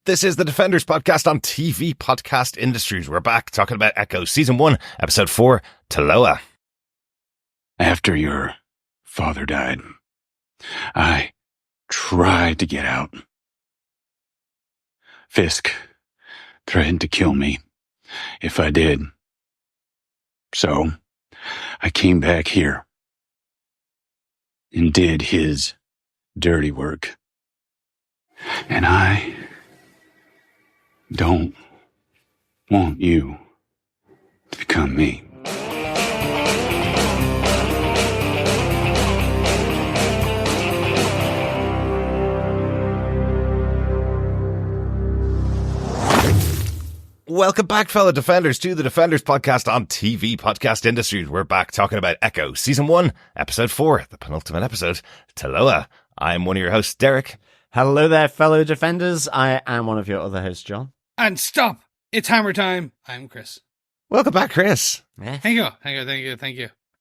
This is the Defenders podcast on TV Podcast Industries. We're back talking about Echo Season 1, Episode 4, Taloa. After your father died, I tried to get out. Fisk threatened to kill me if I did. So I came back here and did his dirty work. And I don't want you to become me. Welcome back, fellow Defenders, to the Defenders podcast on TV Podcast Industries. We're back talking about Echo Season 1, Episode 4, the penultimate episode, Taloa. I'm one of your hosts, Derek. Hello there, fellow Defenders. I am one of your other hosts, John. And stop! It's hammer time. I'm Chris. Welcome back, Chris. Yeah. Thank you.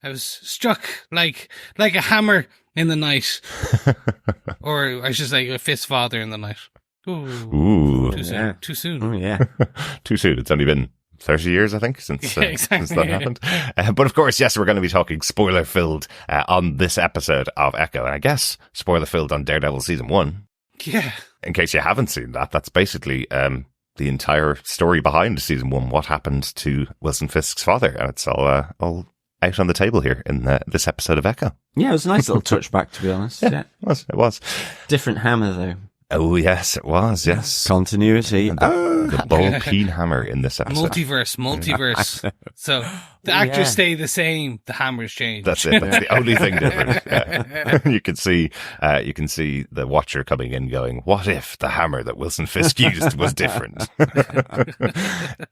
I was struck like a hammer in the night. Or I should say a fist father in the night. Ooh. Too soon. Yeah. Too soon. Oh, yeah. Too soon. It's only been 30 years, I think, since that happened. But of course, yes, we're going to be talking spoiler-filled on this episode of Echo. And I guess spoiler-filled on Daredevil Season 1. Yeah. In case you haven't seen that, that's basically the entire story behind Season 1, what happened to Wilson Fisk's father. And it's all out on the table here in this episode of Echo. Yeah, it was a nice little touchback, to be honest. Yeah. It was. Different hammer, though. Oh, yes, it was, yes. Continuity. The ball-peen hammer in this episode. Multiverse. So the actors stay the same, the hammers change. That's it. That's the only thing different. Yeah. You can see the watcher coming in going, what if the hammer that Wilson Fisk used was different?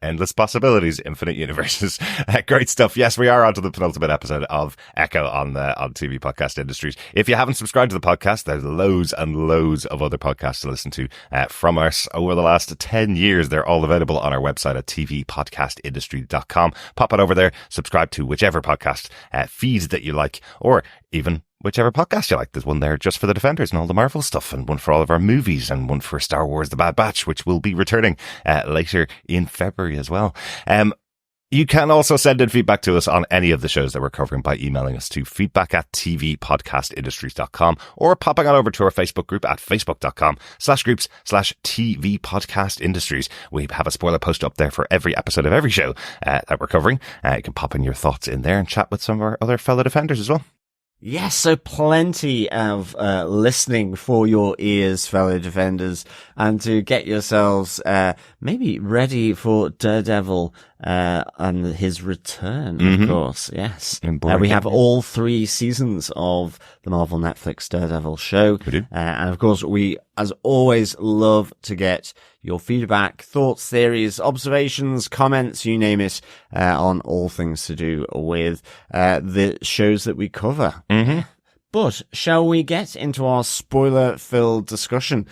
Endless possibilities, infinite universes. Great stuff. Yes, we are on to the penultimate episode of Echo on TV Podcast Industries. If you haven't subscribed to the podcast, there's loads and loads of other podcasts to listen to from us over the last 10 years. They're all available on our website at tvpodcastindustry.com. Pop it over there. Subscribe to whichever podcast feed that you like, or even whichever podcast you like. There's one there just for the Defenders and all the Marvel stuff, and one for all of our movies, and one for Star Wars The Bad Batch, which will be returning later in February as well. You can also send in feedback to us on any of the shows that we're covering by emailing us to feedback@tvpodcastindustries.com, or popping on over to our Facebook group at facebook.com/groups/tvpodcastindustries. We have a spoiler post up there for every episode of every show that we're covering. You can pop in your thoughts in there and chat with some of our other fellow Defenders as well. Yes, so plenty of listening for your ears, fellow Defenders, and to get yourselves maybe ready for Daredevil and his return, of course. Yes. We have all 3 seasons of the Marvel Netflix Daredevil show. We do. And of course, we, as always, love to get your feedback, thoughts, theories, observations, comments, you name it, on all things to do with the shows that we cover. Mm-hmm. But shall we get into our spoiler-filled discussion?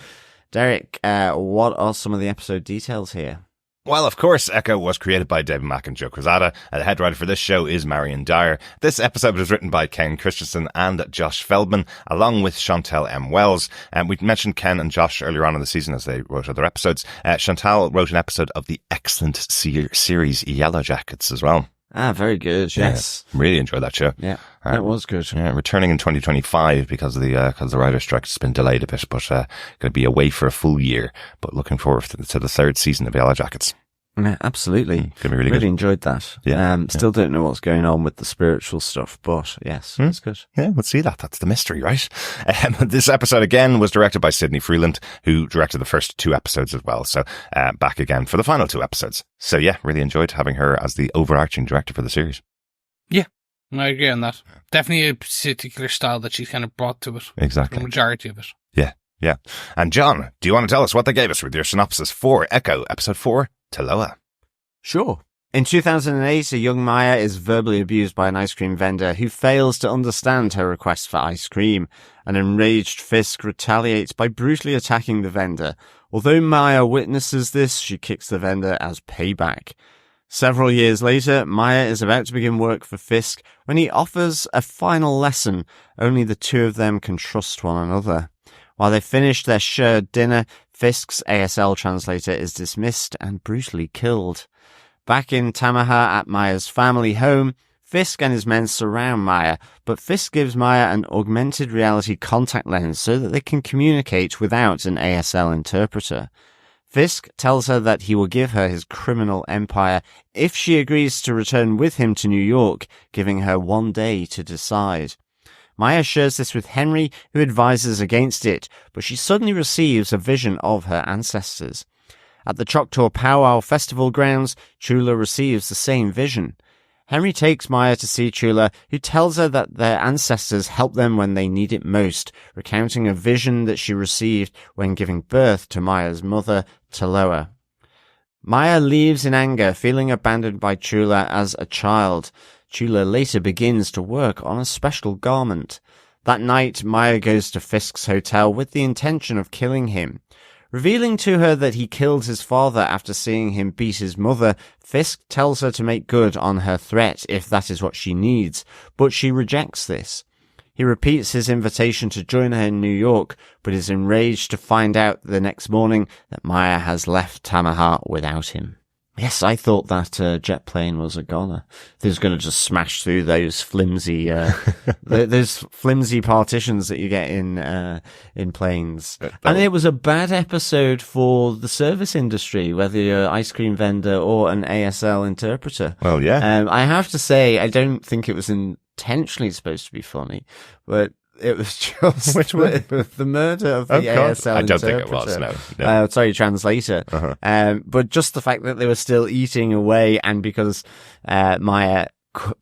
Derek, what are some of the episode details here? Well, of course, Echo was created by David Mack and Joe Quesada. The head writer for this show is Marion Dyer. This episode was written by Ken Christensen and Josh Feldman, along with Chantel M. Wells. We mentioned Ken and Josh earlier on in the season as they wrote other episodes. Chantel wrote an episode of the excellent series Yellow Jackets as well. Ah, very good. Yes. Yeah, really enjoyed that show. Yeah, it was good. Yeah, returning in 2025 because of the writer's strike. It's been delayed a bit, but going to be away for a full year. But looking forward to the 3rd season of Yellow Jackets. Yeah, absolutely. Going to be really good. Enjoyed that. Yeah. Still don't know what's going on with the spiritual stuff, but yes, it's good. Yeah, we'll see that. That's the mystery, right? This episode again was directed by Sidney Freeland, who directed the first 2 episodes as well. So back again for the final 2 episodes. So yeah, really enjoyed having her as the overarching director for the series. Yeah, I agree on that. Definitely a particular style that she's kind of brought to it. Exactly. The majority of it. Yeah. And John, do you want to tell us what they gave us with your synopsis for Echo, Episode 4, Taloa? Sure. In 2008, a young Maya is verbally abused by an ice cream vendor who fails to understand her request for ice cream. An enraged Fisk retaliates by brutally attacking the vendor. Although Maya witnesses this, she kicks the vendor as payback. Several years later, Maya is about to begin work for Fisk when he offers a final lesson. Only the 2 of them can trust one another. While they finish their shared dinner, Fisk's ASL translator is dismissed and brutally killed. Back in Tamaha at Maya's family home, Fisk and his men surround Maya, but Fisk gives Maya an augmented reality contact lens so that they can communicate without an ASL interpreter. Fisk tells her that he will give her his criminal empire if she agrees to return with him to New York, giving her 1 day to decide. Maya shares this with Henry, who advises against it, but she suddenly receives a vision of her ancestors. At the Choctaw Powwow Festival grounds, Chula receives the same vision. Henry takes Maya to see Chula, who tells her that their ancestors help them when they need it most, recounting a vision that she received when giving birth to Maya's mother, Taloa. Maya leaves in anger, feeling abandoned by Chula as a child. Chula later begins to work on a special garment. That night, Maya goes to Fisk's hotel with the intention of killing him. Revealing to her that he killed his father after seeing him beat his mother, Fisk tells her to make good on her threat if that is what she needs, but she rejects this. He repeats his invitation to join her in New York, but is enraged to find out the next morning that Maya has left Tamaha without him. Yes, I thought that jet plane was a goner. They was going to just smash through those flimsy, those flimsy partitions that you get in planes. And it was a bad episode for the service industry, whether you're an ice cream vendor or an ASL interpreter. Well, yeah. I have to say, I don't think it was intentionally supposed to be funny, but it was just Which one? the murder of the ASL I don't interpreter. think it was, no. Sorry, translator. Uh-huh. But just the fact that they were still eating away, and because Maya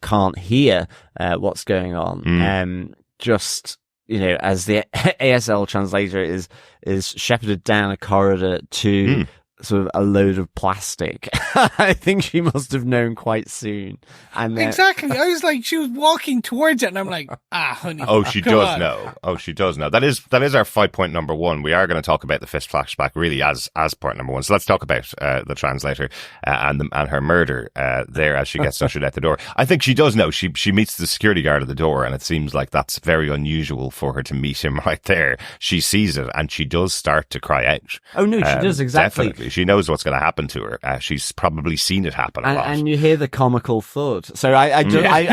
can't hear what's going on, just, you know, as the ASL translator is shepherded down a corridor to sort of a load of plastic. I think she must have known quite soon. And Exactly. I was like, she was walking towards it, and I'm like, honey. Oh, she come does on. know. Oh, she does know. That is our 5-point number one. We are going to talk about the Fisk flashback really as part number one. So let's talk about the translator and her murder there as she gets ushered out the door. I think she does know. She meets the security guard at the door, and it seems like that's very unusual for her to meet him right there. She sees it, and she does start to cry out. Oh no, she does, exactly. Definitely. She knows what's going to happen to her. She's probably seen it happen a lot. And you hear the comical thud. So I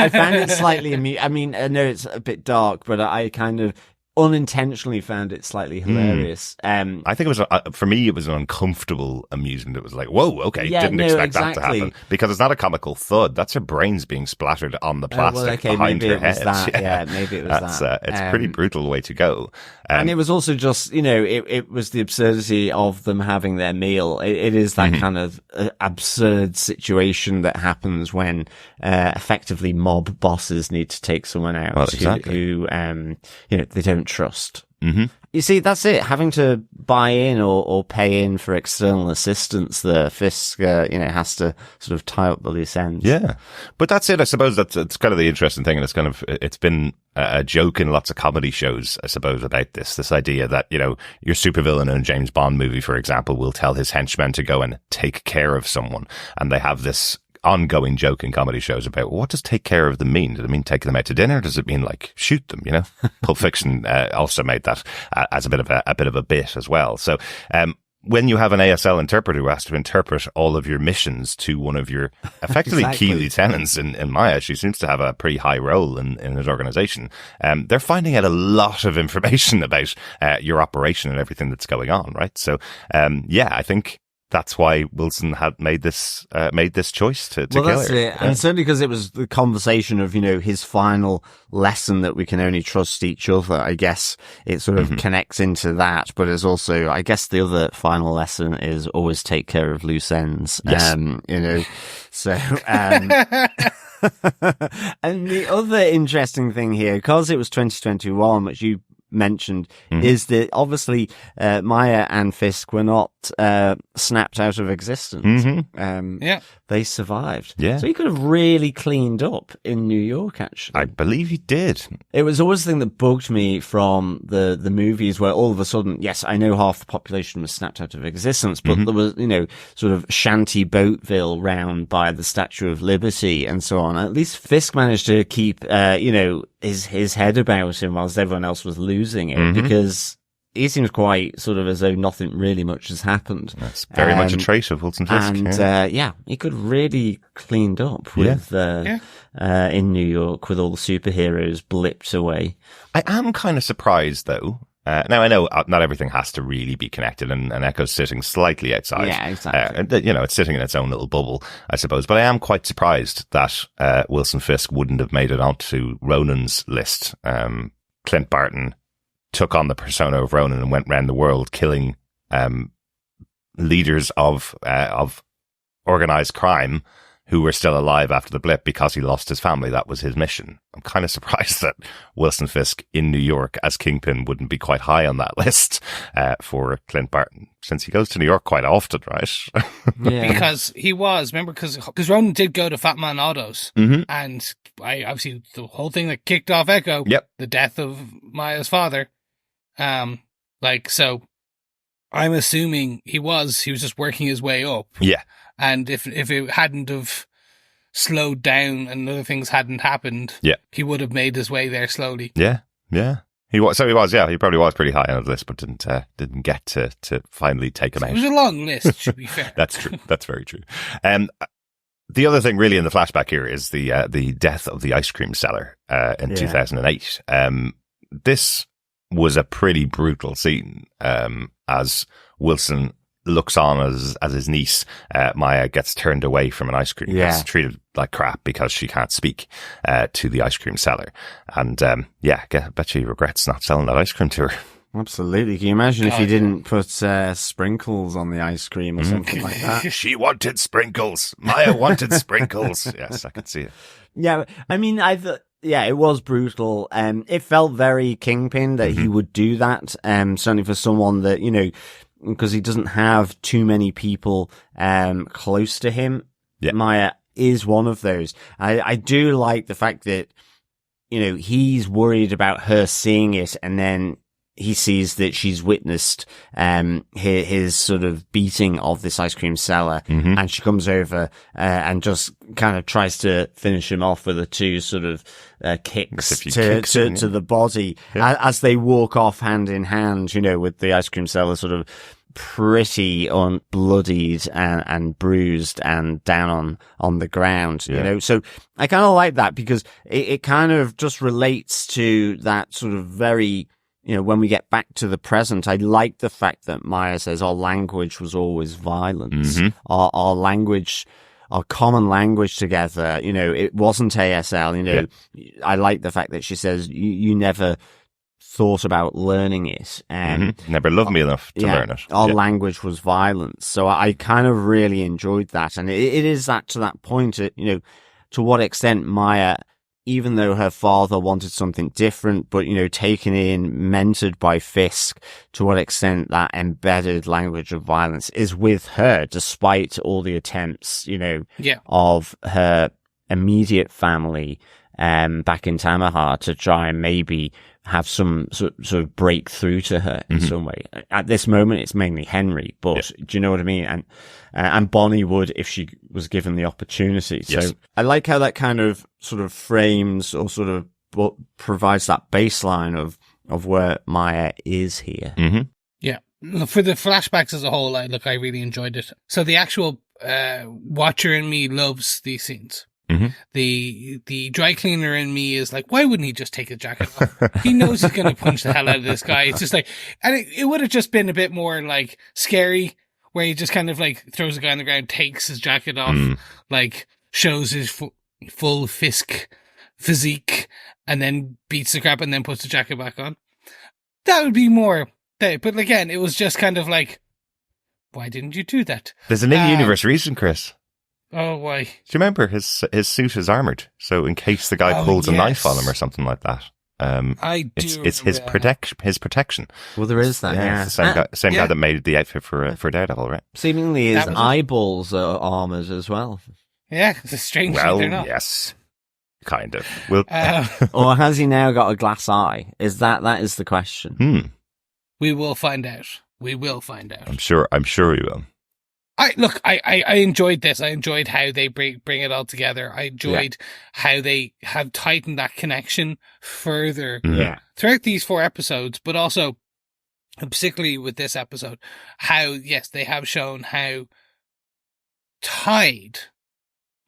found it slightly I mean, I know it's a bit dark, but I kind of unintentionally found it slightly hilarious. I think it was, for me, it was an uncomfortable amusement. It was like, whoa, okay, didn't expect that to happen. Because it's not a comical thud. That's her brains being splattered on the plastic behind her head. Maybe it was that. It's a pretty brutal way to go. And it was also just, you know, it was the absurdity of them having their meal. It is that kind of absurd situation that happens when effectively mob bosses need to take someone out who you know, they don't trust. You see, that's it. Having to buy in or pay in for external assistance, the Fisk, you know, has to sort of tie up the loose ends. Yeah. But that's it. I suppose it's kind of the interesting thing. And it's been a joke in lots of comedy shows, I suppose, about this idea that, you know, your supervillain in a James Bond movie, for example, will tell his henchmen to go and take care of someone. And they have this ongoing joke in comedy shows about, well, what does take care of them mean? Does it mean taking them out to dinner? Does it mean like shoot them? You know, Pulp Fiction also made that as a bit of a bit as well. So when you have an ASL interpreter who has to interpret all of your missions to one of your effectively key lieutenants in Maya, she seems to have a pretty high role in his organization. They're finding out a lot of information about your operation and everything that's going on, right? So I think that's why Wilson had made this choice to kill her. That's it. Yeah. And certainly because it was the conversation of, you know, his final lesson that we can only trust each other. I guess it sort of connects into that, but it's also, I guess the other final lesson is always take care of loose ends. Yes. You know, so, and the other interesting thing here, because it was 2021, which you mentioned, is that obviously Maya and Fisk were not snapped out of existence. They survived. Yeah. So he could have really cleaned up in New York, actually. I believe he did. It was always the thing that bugged me from the movies where all of a sudden, yes, I know half the population was snapped out of existence, but there was, you know, sort of shanty Boatville round by the Statue of Liberty and so on. At least Fisk managed to keep, you know, his head about him whilst everyone else was losing it, because he seems quite sort of as though nothing really much has happened. That's very much a trait of Wilson Fisk. And he could really cleaned up with in New York with all the superheroes blipped away. I am kind of surprised though. Now I know not everything has to really be connected, and Echo's sitting slightly outside. Yeah, exactly. It's sitting in its own little bubble, I suppose. But I am quite surprised that Wilson Fisk wouldn't have made it onto Ronan's list. Clint Barton took on the persona of Ronan and went around the world killing leaders of organized crime who were still alive after the blip because he lost his family. That was his mission. I'm kind of surprised that Wilson Fisk in New York as Kingpin wouldn't be quite high on that list for Clint Barton, since he goes to New York quite often, right? Yeah. Because he was, remember, because Ronan did go to Fat Man Autos, and obviously the whole thing that kicked off Echo, the death of Maya's father, so I'm assuming he was just working his way up. Yeah. And if it hadn't have slowed down and other things hadn't happened, he would have made his way there slowly. Yeah. He probably was pretty high on the list, but didn't get to finally take him out. It was a long list, to be fair. That's true. That's very true. The other thing really in the flashback here is the death of the ice cream seller in 2008. This was a pretty brutal scene as Wilson looks on as his niece, Maya, gets turned away from an ice cream. Gets treated like crap because she can't speak to the ice cream seller. And I bet she regrets not selling that ice cream to her. Absolutely. Can you imagine if you didn't put sprinkles on the ice cream or something like that? She wanted sprinkles. Maya wanted sprinkles. Yes, I can see it. Yeah, I mean, it was brutal. It felt very Kingpin that he would do that. Certainly for someone that, because he doesn't have too many people close to him. Yeah. Maya is one of those. I do like the fact that, he's worried about her seeing it, and then he sees that she's witnessed his sort of beating of this ice cream seller, and she comes over and just kind of tries to finish him off with the two sort of kicks to the body as they walk off hand in hand, with the ice cream seller sort of pretty bloodied and bruised and down on the ground, So I kind of like that because it kind of just relates to that sort of very, when we get back to the present. I like the fact that Maya says our language was always violence. Our language, our common language together, it wasn't ASL, I like the fact that she says you never thought about learning it. Never loved me enough to learn it. Our language was violence. So I kind of really enjoyed that. And it is that to that point, to what extent Maya, even though her father wanted something different, but, taken in, mentored by Fisk, to what extent that embedded language of violence is with her, despite all the attempts, of her immediate family, back in Tamaha to try and maybe have some sort of breakthrough to her in some way. At this moment, it's mainly Henry, but do you know what I mean? And Bonnie would if she was given the opportunity. So I like how that kind of sort of frames or sort of provides that baseline of where Maya is here. Yeah. For the flashbacks as a whole, I really enjoyed it. So the actual watcher in me loves these scenes. The dry cleaner in me is like, why wouldn't he just take his jacket off? He knows he's going to punch the hell out of this guy. It's just like, and it would have just been a bit more like scary, where he just kind of like throws the guy on the ground, takes his jacket off, like shows his full Fisk physique, and then beats the crap and then puts the jacket back on. That would be more. But again, it was just kind of like, why didn't you do that? There's an in-universe reason, Chris. Oh, why? Do you remember his suit is armored, so in case the guy pulls a knife on him or something like that, it's his protection. Well, there is that. Yeah, it's the same guy that made the outfit for Daredevil, right? Seemingly, his eyeballs are armored as well. Yeah, it's a strange. Well, they're not. Yes, kind of. Or has he now got a glass eye? That is the question. We will find out. We will find out. I'm sure we will. I enjoyed this. I enjoyed how they bring it all together. I enjoyed how they have tightened that connection further throughout these 4 episodes, but also and particularly with this episode, how, yes, they have shown how tied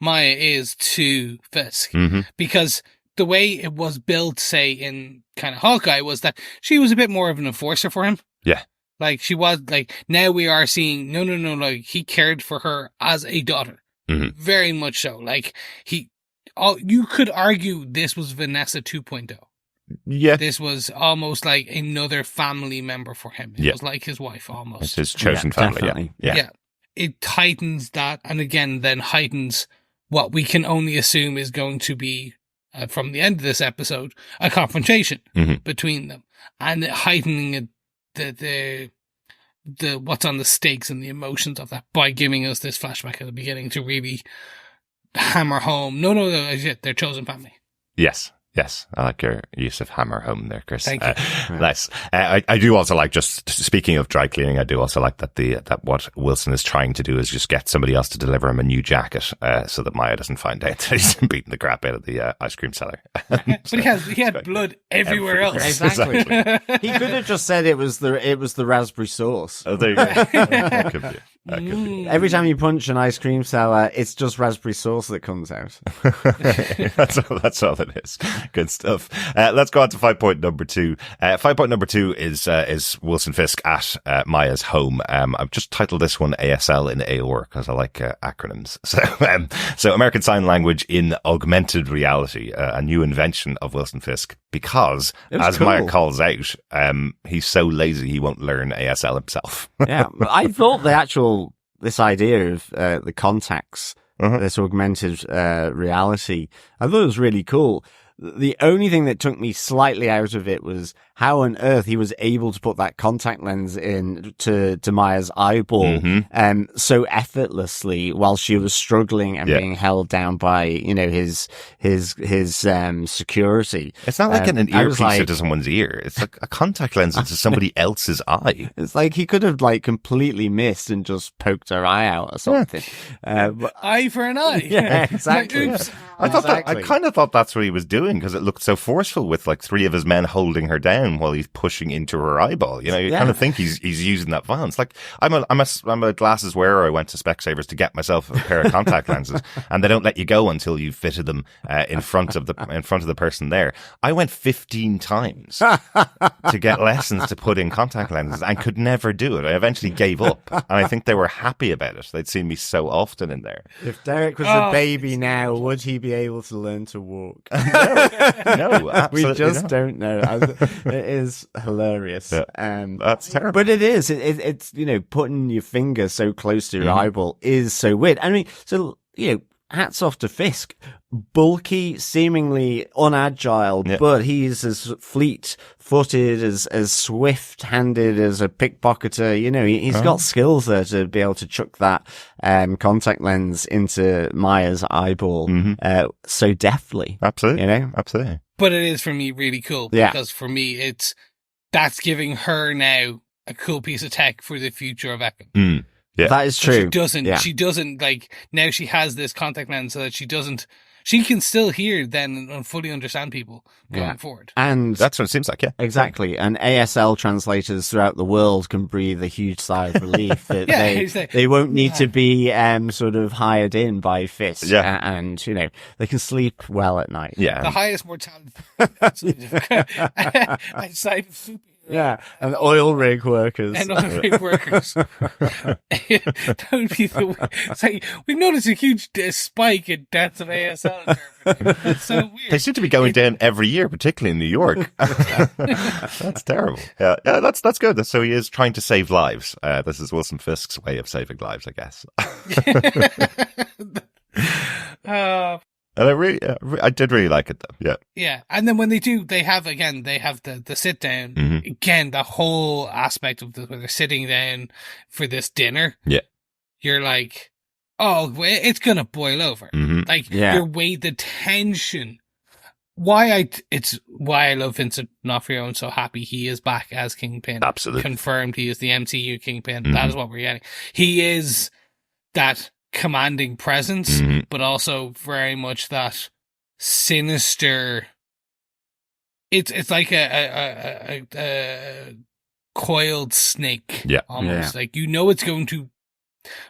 Maya is to Fisk. Because the way it was built, say, in kind of Hawkeye, was that she was a bit more of an enforcer for him. Yeah. Like, she was, like, now we are seeing, no, like, he cared for her as a daughter. Very much so. Like, you could argue this was Vanessa 2.0. Yeah. This was almost like another family member for him. It was like his wife, almost. It's his chosen family, definitely. Yeah. It tightens that, and again, then heightens what we can only assume is going to be, from the end of this episode, a confrontation between them, and heightening it, the what's on the stakes and the emotions of that by giving us this flashback at the beginning to really hammer home. No, they're chosen family. Yes. I like your use of hammer home there, Chris. Thank you. Nice. I do also like, just speaking of dry cleaning, I do also like that what Wilson is trying to do is just get somebody else to deliver him a new jacket, so that Maya doesn't find out that he's been beating the crap out of the ice cream seller. But he had blood everywhere else. Exactly. He could have just said it was the raspberry sauce. Oh, there you go. That could be. Every time you punch an ice cream seller, it's just raspberry sauce that comes out. That's all it is. Good stuff. Let's go on to 5 point number 2. 5 point number 2 is Wilson Fisk at Maya's home. I've just titled this one ASL in AOR because I like acronyms. So American Sign Language in augmented reality, a new invention of Wilson Fisk, because as cool. Maya calls out, he's so lazy he won't learn ASL himself. Yeah, I thought this idea of the contacts, this augmented reality, I thought it was really cool. The only thing that took me slightly out of it was how on earth he was able to put that contact lens in to Maya's eyeball so effortlessly while she was struggling and being held down by, his security. It's not like an earpiece into someone's ear. It's like a contact lens into somebody else's eye. It's like he could have completely missed and just poked her eye out or something. Eye for an eye. Yeah, exactly. Oops. I kind of thought that's what he was doing, because it looked so forceful with 3 of his men holding her down while he's pushing into her eyeball. You kind of think he's using that violence. Like, I'm a glasses wearer. I went to Specsavers to get myself a pair of contact lenses, and they don't let you go until you've fitted them in front of the person there. I went 15 times to get lessons to put in contact lenses and could never do it. I eventually gave up, and I think they were happy about it. They'd seen me so often in there. If Derek was a baby now, would he be able to learn to walk? No, absolutely we just not. don't know. It is hilarious. Yeah, that's terrible. But it is. It's putting your finger so close to your eyeball is so weird. I mean, so hats off to Fisk. Bulky, seemingly unagile, but he's as fleet-footed, as swift-handed as a pickpocketer. He's got skills there to be able to chuck that contact lens into Maya's eyeball so deftly. Absolutely. Absolutely. But it is, for me, really cool, because for me, that's giving her now a cool piece of tech for the future of Ekin. Yeah. That is true. She doesn't now she has this contact lens so that she can still hear then and fully understand people going forward. And that's what it seems like, yeah. Exactly. And ASL translators throughout the world can breathe a huge sigh of relief that they won't need to be sort of hired in by Fisk. Yeah. And, they can sleep well at night. Yeah. The highest mortality outside of superheroes. Yeah, and oil rig workers. That would be it's like, we've noticed a huge spike in deaths of ASL. It's so weird. They seem to be going down every year, particularly in New York. That's terrible. Yeah, that's good. So he is trying to save lives. This is Wilson Fisk's way of saving lives, I guess. And I did really like it though. Yeah. Yeah. And then when they have the sit down again, the whole aspect of where they're sitting down for this dinner. Yeah. You're like, oh, it's going to boil over. The tension. Why I love Vincent D'Onofrio and so happy he is back as Kingpin. Absolutely. Confirmed he is the MCU Kingpin. That is what we're getting. He is that commanding presence, but also very much that sinister. It's like a coiled snake. Yeah. Almost. Like, you know it's going to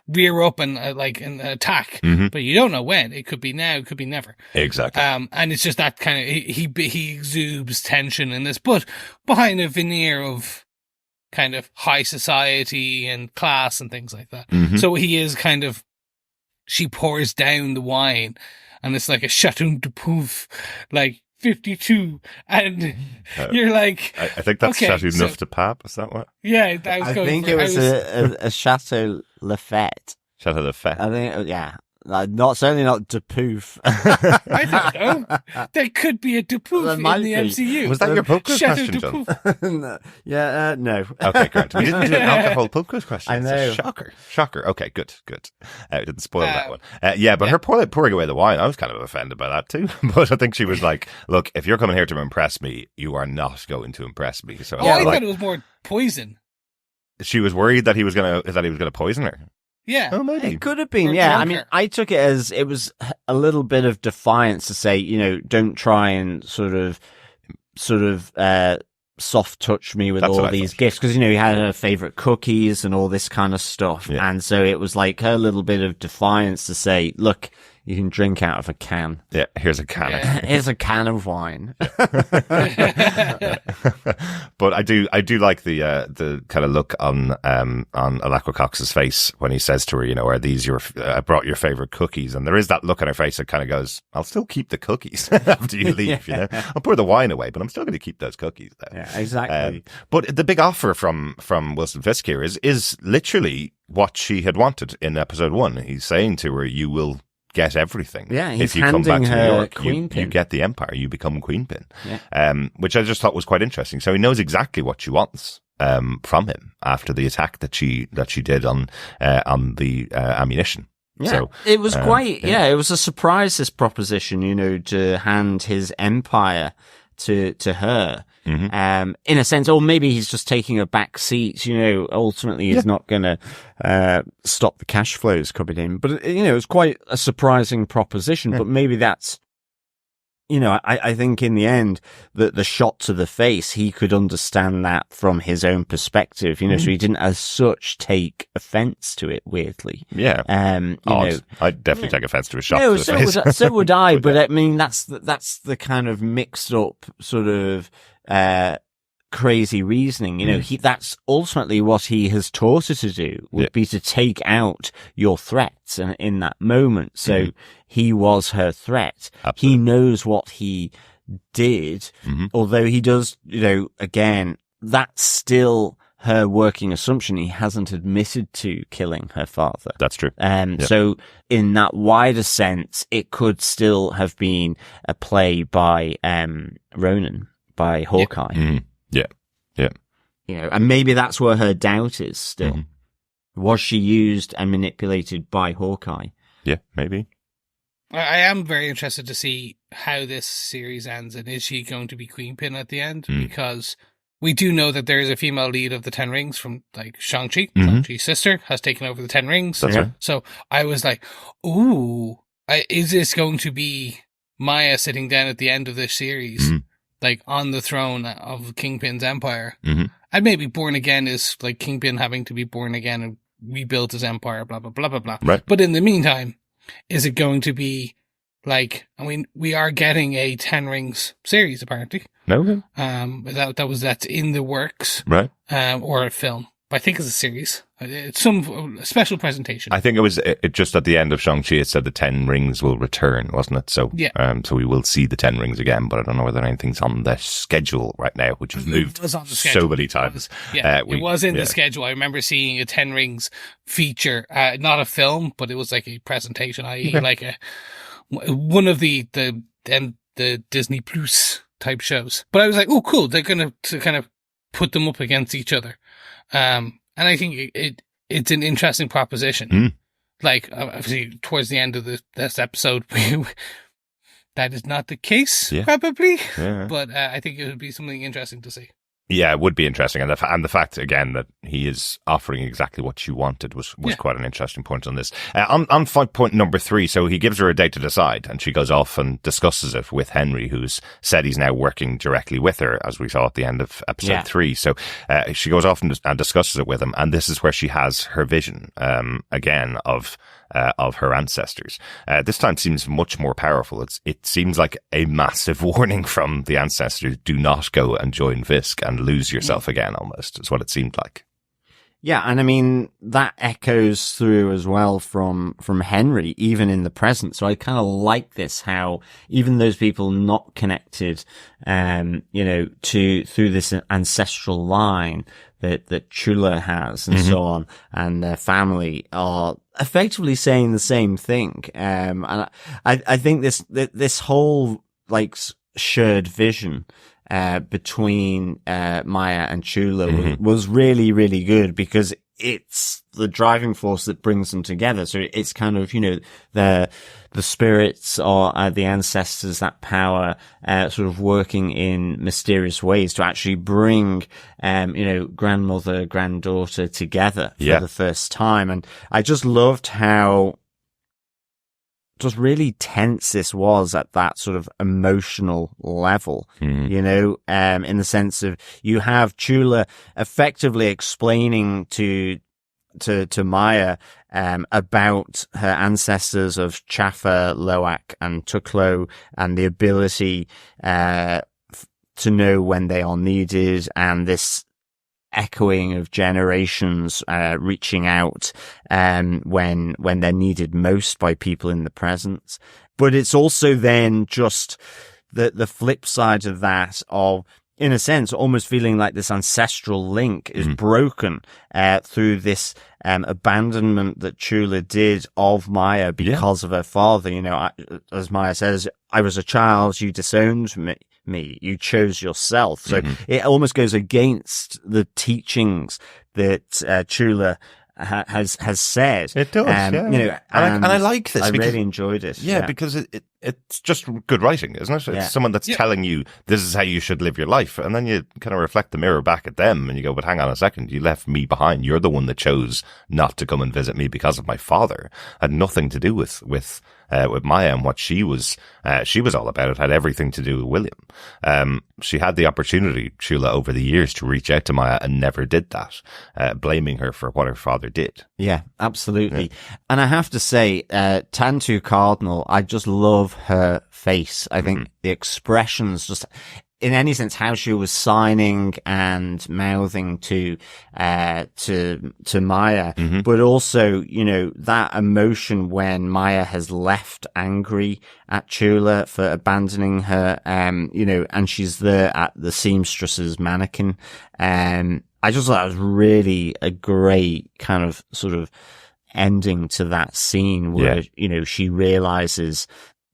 rear up and and attack, Mm-hmm. but you don't know when. It could be now, it could be never. Exactly. And it's just that kind of, he exudes tension in this, but behind a veneer of kind of high society and class and things like that. Mm-hmm. So he is kind of, she pours down the wine and it's like a Chateau de Pouf, like 52. And you're like, I think that's okay, Chateau Neuf de Pape. Is that what? Yeah, I was I going think for, it was a Chateau Lafette. Chateau de Fête. I think, yeah. Certainly not de Pouf. I don't know. There could be a de Pouf There in might the be. MCU. Was that your pub quiz Chateau question, de John? Pouf. No. Okay, great. We didn't do an alcohol pub quiz question. I It's know. a shocker. Okay, good. Didn't spoil that one. But her pouring away the wine, I was kind of offended by that too. But I think she was like, look, if you're coming here to impress me, you are not going to impress me. So I thought it was more poison. she was worried that he was gonna poison her. Yeah. Oh, maybe. It could have been, Or yeah. drunk I mean, her. I took it as it was a little bit of defiance to say, don't try and sort of, soft touch me with That's all what I these thought. gifts. Because, he had her favorite cookies and all this kind of stuff. Yeah. And so it was like her little bit of defiance to say, look, you can drink out of a can. Yeah, here's a can. Yeah. Here's a can of wine. But I do like the kind of look on Alakwa Cox's face when he says to her, are these I brought your favorite cookies, and there is that look on her face that kind of goes, I'll still keep the cookies after you leave. I'll pour the wine away, but I'm still going to keep those cookies there. Yeah, exactly. But the big offer from Wilson Fisk here is literally what she had wanted in episode 1. He's saying to her, you will get everything. Yeah, he's if you come back handing to New her York, queen pin. you get the empire, you become queen pin. Yeah. Which I just thought was quite interesting. So he knows exactly what she wants from him after the attack that she did on the ammunition. Yeah, So it was quite, it was a surprise, this proposition, to hand his empire to her. Mm-hmm. In a sense, or maybe he's just taking a back seat, ultimately he's not going to, stop the cash flows coming in. But, it was quite a surprising proposition, but maybe that's, I think in the end that the shot to the face, he could understand that from his own perspective, so he didn't as such take offense to it, weirdly. Yeah. I'd definitely take offense to a shot to the face. So would I, but I mean, that's the kind of mixed up sort of, crazy reasoning. That's ultimately what he has taught her to do, would be to take out your threats in that moment. So he was her threat. Absolutely. He knows what he did, although he does, again, that's still her working assumption. He hasn't admitted to killing her father. That's true. So in that wider sense, it could still have been a play by, Ronan, by Hawkeye. Mm-hmm. Yeah. And maybe that's where her doubt is still. Was she used and manipulated by Hawkeye? Yeah, maybe. I am very interested to see how this series ends, and is she going to be Queenpin at the end? Because we do know that there is a female lead of the Ten Rings from Shang-Chi. Shang-Chi's sister has taken over the Ten Rings. That's right. So I was like, ooh, is this going to be Maya sitting down at the end of this series? On the throne of Kingpin's empire. And maybe Born Again is Kingpin having to be born again and rebuild his empire, blah, blah, blah, blah, blah. Right. But in the meantime, is it going to be we are getting a Ten Rings series, apparently. No. That's in the works. Right. Or a film. But I think it's a series. It's some special presentation. I think it was just at the end of Shang-Chi, it said the 10 rings will return, wasn't it? So, yeah. So we will see the 10 rings again, but I don't know whether anything's on the schedule right now, which has moved so many times. It was in the schedule. I remember seeing a 10 rings feature, not a film, but it was like a presentation, i.e. One of the Disney Plus type shows. But I was like, oh, cool. They're going to kind of put them up against each other. And I think it's an interesting proposition. Obviously, towards the end of this episode, that is not the case, probably. Yeah. But I think it would be something interesting to see. Yeah, it would be interesting. And the fact, again, that he is offering exactly what you wanted was quite an interesting point on this. On point number 3, so he gives her a date to decide, and she goes off and discusses it with Henry, who's said he's now working directly with her, as we saw at the end of episode 3. So she goes off and discusses it with him, and this is where she has her vision, again, of her ancestors. This time seems much more powerful. It seems like a massive warning from the ancestors: do not go and join Fisk and lose yourself again, almost, is what it seemed like. Yeah, and I mean, that echoes through as well from Henry, even in the present. So I kind of like this, how even those people not connected, through this ancestral line that Chula has and so on, and their family are effectively saying the same thing. And I think this whole, like, shared vision between Maya and Chula was really, really good, because it's the driving force that brings them together. So it's kind of, the spirits or the ancestors, that power sort of working in mysterious ways to actually bring grandmother, granddaughter together for the first time. And I just loved how just really tense this was at that sort of emotional level, in the sense of you have Chula effectively explaining to Maya about her ancestors of Chaffa, Loak, and Tuklo, and the ability to know when they are needed, and this echoing of generations reaching out when they're needed most by people in the present. But it's also then just the flip side of that, of, in a sense, almost feeling like this ancestral link is broken through this abandonment that Chula did of Maya because of her father. As Maya says, I was a child, you disowned me, you chose yourself. So it almost goes against the teachings that Chula has said. It does, and I like this. I really enjoyed it. Yeah, because it's just good writing, isn't it? It's someone that's telling you this is how you should live your life, and then you kind of reflect the mirror back at them, and you go, but hang on a second, you left me behind. You're the one that chose not to come and visit me because of my father. Had nothing to do with Maya and what she was all about. It had everything to do with William. She had the opportunity, Chula, over the years to reach out to Maya and never did that, blaming her for what her father did. Yeah, absolutely. Yeah. And I have to say, Tantu Cardinal, I just love her face. I think the expressions, just in any sense, how she was signing and mouthing to Maya, but also, that emotion when Maya has left angry at Chula for abandoning her, and she's there at the seamstress's mannequin. I just thought it was really a great kind of sort of ending to that scene where, she realizes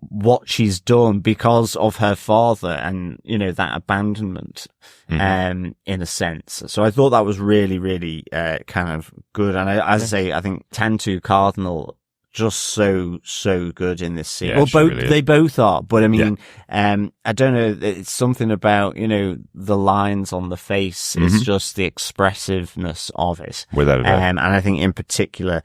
what she's done because of her father and, that abandonment, in a sense. So I thought that was really, really, kind of good. And as I say, I think Tantu Cardinal, just so good in this scene. Well, they both are, but I mean, I don't know, it's something about, the lines on the face, it's just the expressiveness of it. Without a doubt. And I think in particular,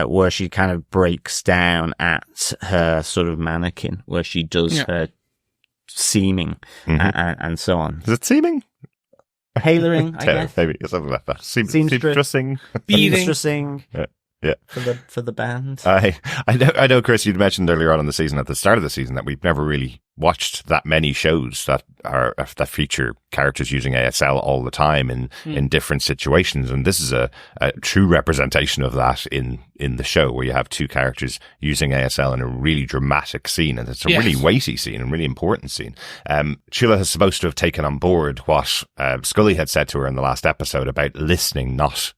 where she kind of breaks down at her sort of mannequin, where she does her seaming and so on. Is it seaming? Tailoring, I guess. Maybe something like that. Seamstressing. Beading. Yeah. For the band. I know, Chris, you'd mentioned earlier on in the season, at the start of the season, that we've never really watched that many shows that feature characters using ASL all the time in different situations. And this is a true representation of that in the show, where you have two characters using ASL in a really dramatic scene. And it's a really weighty scene and really important scene. Chula is supposed to have taken on board what Scully had said to her in the last episode about listening, not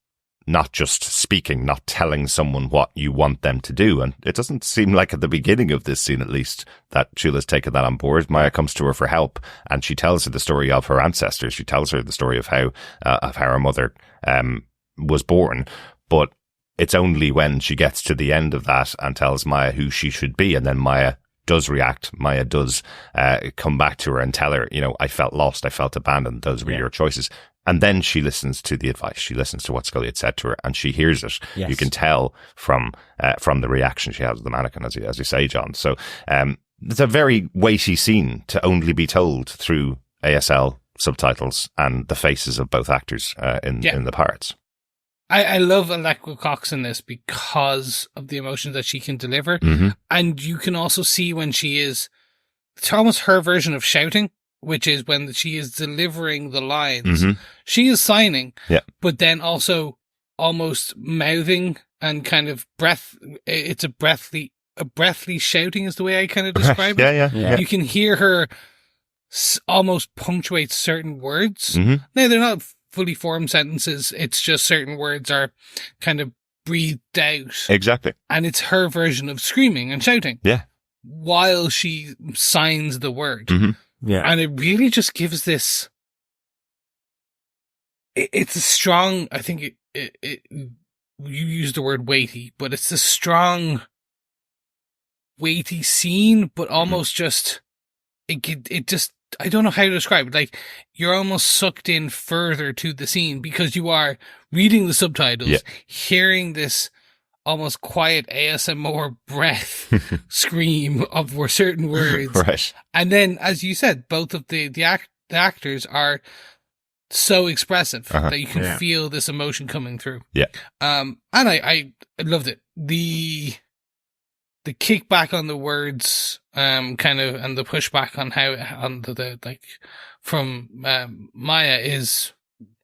just speaking, not telling someone what you want them to do. And it doesn't seem like at the beginning of this scene, at least, that Chula's taken that on board. Maya comes to her for help, and she tells her the story of her ancestors. She tells her the story of how her mother was born. But it's only when she gets to the end of that and tells Maya who she should be, and then Maya does react. Maya does come back to her and tell her, I felt lost, I felt abandoned. Those were your choices. And then she listens to the advice. She listens to what Scully had said to her, and she hears it. Yes. You can tell from the reaction she has of the mannequin, as you say, John. So it's a very weighty scene to only be told through ASL subtitles and the faces of both actors in the parts. I love Allegra Cox in this because of the emotions that she can deliver. And you can also see when it's almost her version of shouting, which is when she is delivering the lines. She is signing, but then also almost mouthing and kind of it's a breathly shouting is the way I kind of describe it. Yeah. You can hear her almost punctuate certain words. Now, they're not fully formed sentences. It's just certain words are kind of breathed out. Exactly. And it's her version of screaming and shouting. Yeah. While she signs the word. Yeah. And it really just gives this, it's a strong, I think you use the word weighty, but it's a strong, weighty scene, but almost just, it just, I don't know how to describe it. Like, you're almost sucked in further to the scene because you are reading the subtitles, hearing this almost quiet ASMR breath scream of certain words. Right. And then, as you said, both of the actors are so expressive that you can feel this emotion coming through. Yeah. And I loved it. The kickback on the words, kind of, and the pushback on from Maya is,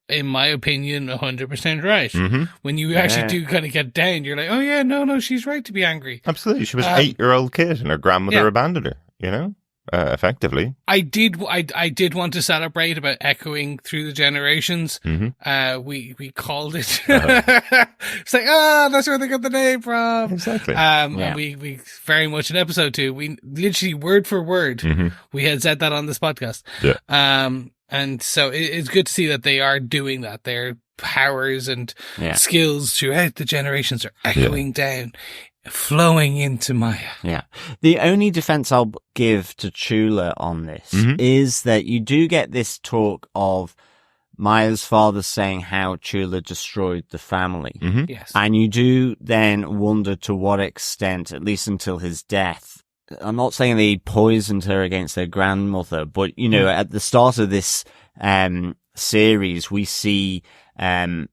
in my opinion, 100% right. When you actually do kind of get down, you're like, oh yeah, no, she's right to be angry. Absolutely. She was an 8-year-old kid and her grandmother abandoned her, effectively. I did want to celebrate about echoing through the generations. We called it. It's like, that's where they got the name from. Exactly. And we very much in episode 2, we literally word for word, we had said that on this podcast. Yeah. And so it's good to see that they are doing that. Their powers and skills throughout the generations are echoing down, flowing into Maya. Yeah. The only defense I'll give to Chula on this is that you do get this talk of Maya's father saying how Chula destroyed the family. Yes. And you do then wonder to what extent, at least until his death, I'm not saying they poisoned her against their grandmother, but, at the start of this series, we see her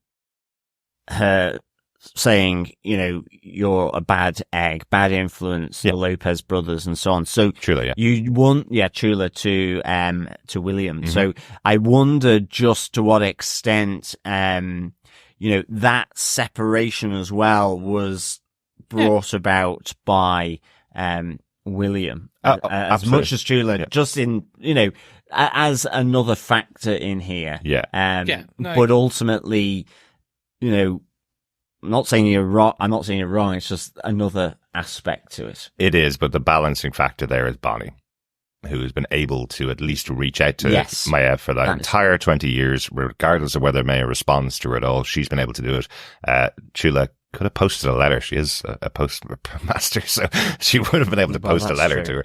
saying, you're a bad egg, bad influence, the Lopez brothers and so on. So Chula, you want, Chula to William. So I wonder just to what extent, that separation as well was brought about by, William, as much as Chula, just in, as another factor in here. But ultimately, I'm not saying you're wrong. I'm not saying you're wrong. It's just another aspect to it. It is, but the balancing factor there is Bonnie, who has been able to at least reach out to Maya for that entire 20 years, regardless of whether Maya responds to her at all. She's been able to do it. Chula could have posted a letter. She is a postmaster, so she would have been able to post a letter to her.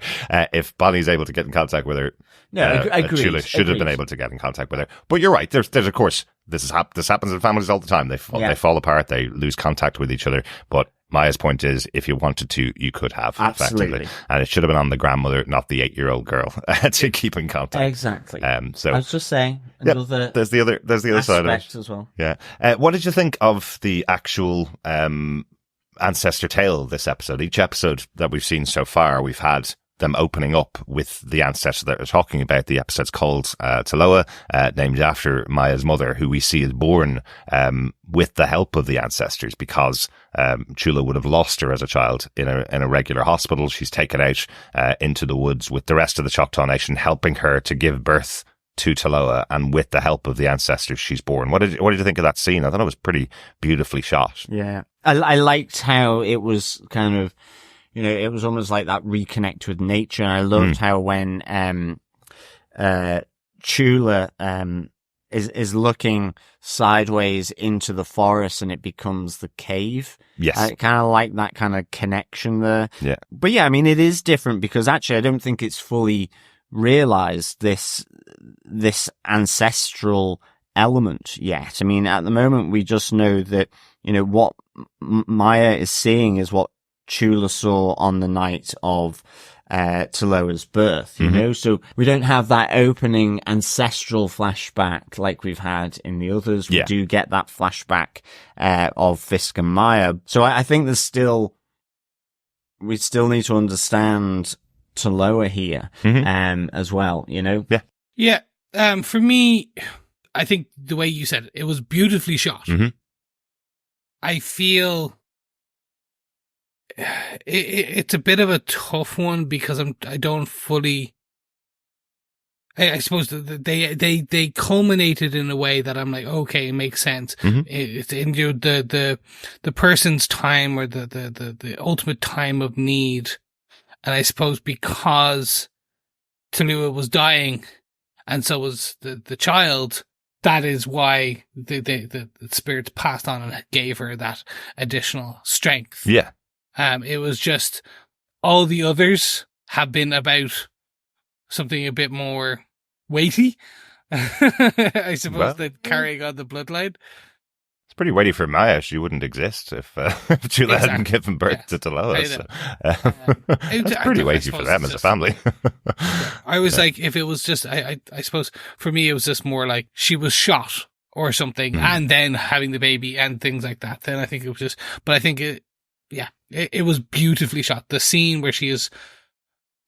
If Bonnie's able to get in contact with her, Chula should have been able to get in contact with her. But you're right. There's of course, this happens in families all the time. They fall apart. They lose contact with each other. But Maya's point is, if you wanted to, you could have. Absolutely. Effectively. And it should have been on the grandmother, not the 8-year-old girl, to keep in contact. Exactly. So I was just saying, another there's the other side of it as well. Yeah. What did you think of the actual ancestor tale of this episode? Each episode that we've seen so far, we've had them opening up with the ancestor that we're talking about. The episode's called Taloa, named after Maya's mother, who we see is born with the help of the ancestors, because Chula would have lost her as a child in a regular hospital. She's taken out into the woods with the rest of the Choctaw Nation, helping her to give birth to Taloa, and with the help of the ancestors, she's born. What did you think of that scene? I thought it was pretty beautifully shot. Yeah, I liked how it was kind of, it was almost like that reconnect with nature. And I loved how when Chula is looking sideways into the forest and it becomes the cave. Yes. I kind of like that kind of connection there. Yeah. But yeah, I mean, it is different because actually I don't think it's fully realized this ancestral element yet. I mean, at the moment we just know that, what Maya is seeing is what Chula saw on the night of Taloa's birth, so we don't have that opening ancestral flashback like we've had in the others. We do get that flashback of Fisk and Maya. So I think we still need to understand Taloa here as well, Yeah. For me, I think the way you said it was beautifully shot. I feel it's a bit of a tough one because I don't fully. I suppose they culminated in a way that I'm like, okay, it makes sense. It's in the person's time or the ultimate time of need, and I suppose because Taloa was dying, and so was the child. That is why the spirits passed on and gave her that additional strength. Yeah. It was just all the others have been about something a bit more weighty, I suppose, than carrying on the bloodline. It's pretty weighty for Maya. She wouldn't exist if Chula hadn't given birth to Taloa. So. It's pretty weighty for them as a family. I was like, if it was just, I suppose for me, it was just more like she was shot or something and then having the baby and things like that. Then I think it was just, but I think it was beautifully shot. The scene where she is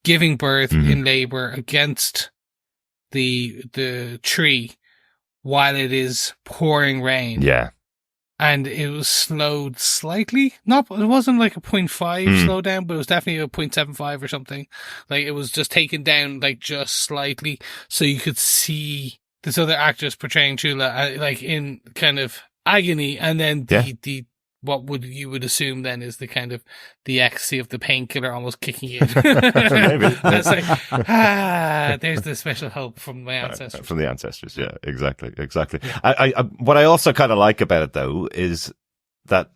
giving birth in labor against the tree while it is pouring rain. Yeah. And it was slowed slightly. It wasn't like a 0.5 slow down, but it was definitely a 0.75 or something. Like it was just taken down like just slightly so you could see this other actress portraying Chula like in kind of agony, and then the what you would assume then is the kind of the ecstasy of the painkiller almost kicking in. Maybe. It's like, there's the special help from my ancestors. From the ancestors, yeah, exactly. Yeah. I what I also kind of like about it though is that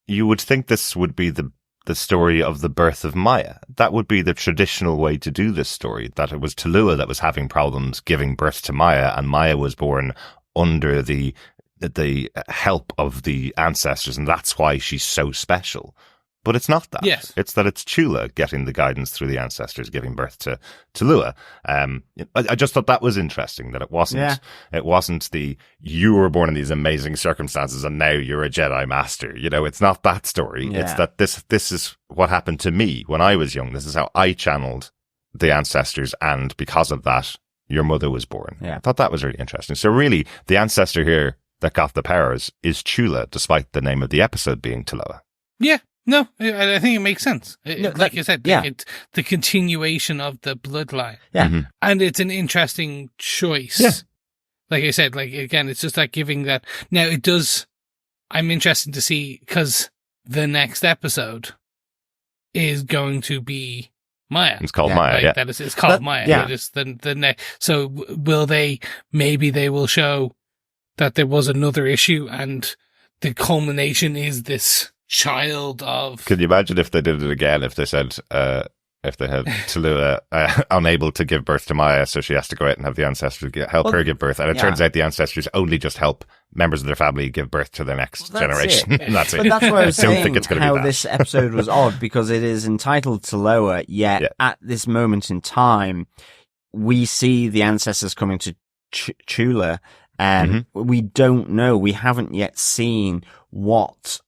you would think this would be the story of the birth of Maya. That would be the traditional way to do this story, that it was Taloa that was having problems giving birth to Maya, and Maya was born under the help of the ancestors, and that's why she's so special. But it's not that. Yes. It's that it's Chula getting the guidance through the ancestors, giving birth to Taloa. I just thought that was interesting, that it wasn't you were born in these amazing circumstances and now you're a Jedi master. It's not that story. Yeah. It's that this is what happened to me when I was young. This is how I channeled the ancestors, and because of that, your mother was born. Yeah. I thought that was really interesting. So really, the ancestor here that got the powers is Chula, despite the name of the episode being Taloa. Yeah, no, I think it makes sense. Like you said, it's the continuation of the bloodline. Yeah. And it's an interesting choice. Yeah. Like I said, like again, it's just like giving that. Now it does, I'm interested to see, because the next episode is going to be Maya. It's called Maya, It's called Maya. Yeah. It is the next. So maybe they will show that there was another issue and the culmination is this child of... Could you imagine if they did it again, if they said, if they had Taloa unable to give birth to Maya, so she has to go out and have the ancestors help her give birth, and it turns out the ancestors only just help members of their family give birth to the next generation. And that's it. But that's what I was saying, how be this episode was odd, because it is entitled Taloa, yet at this moment in time, we see the ancestors coming to Chula, and we don't know, we haven't yet seen what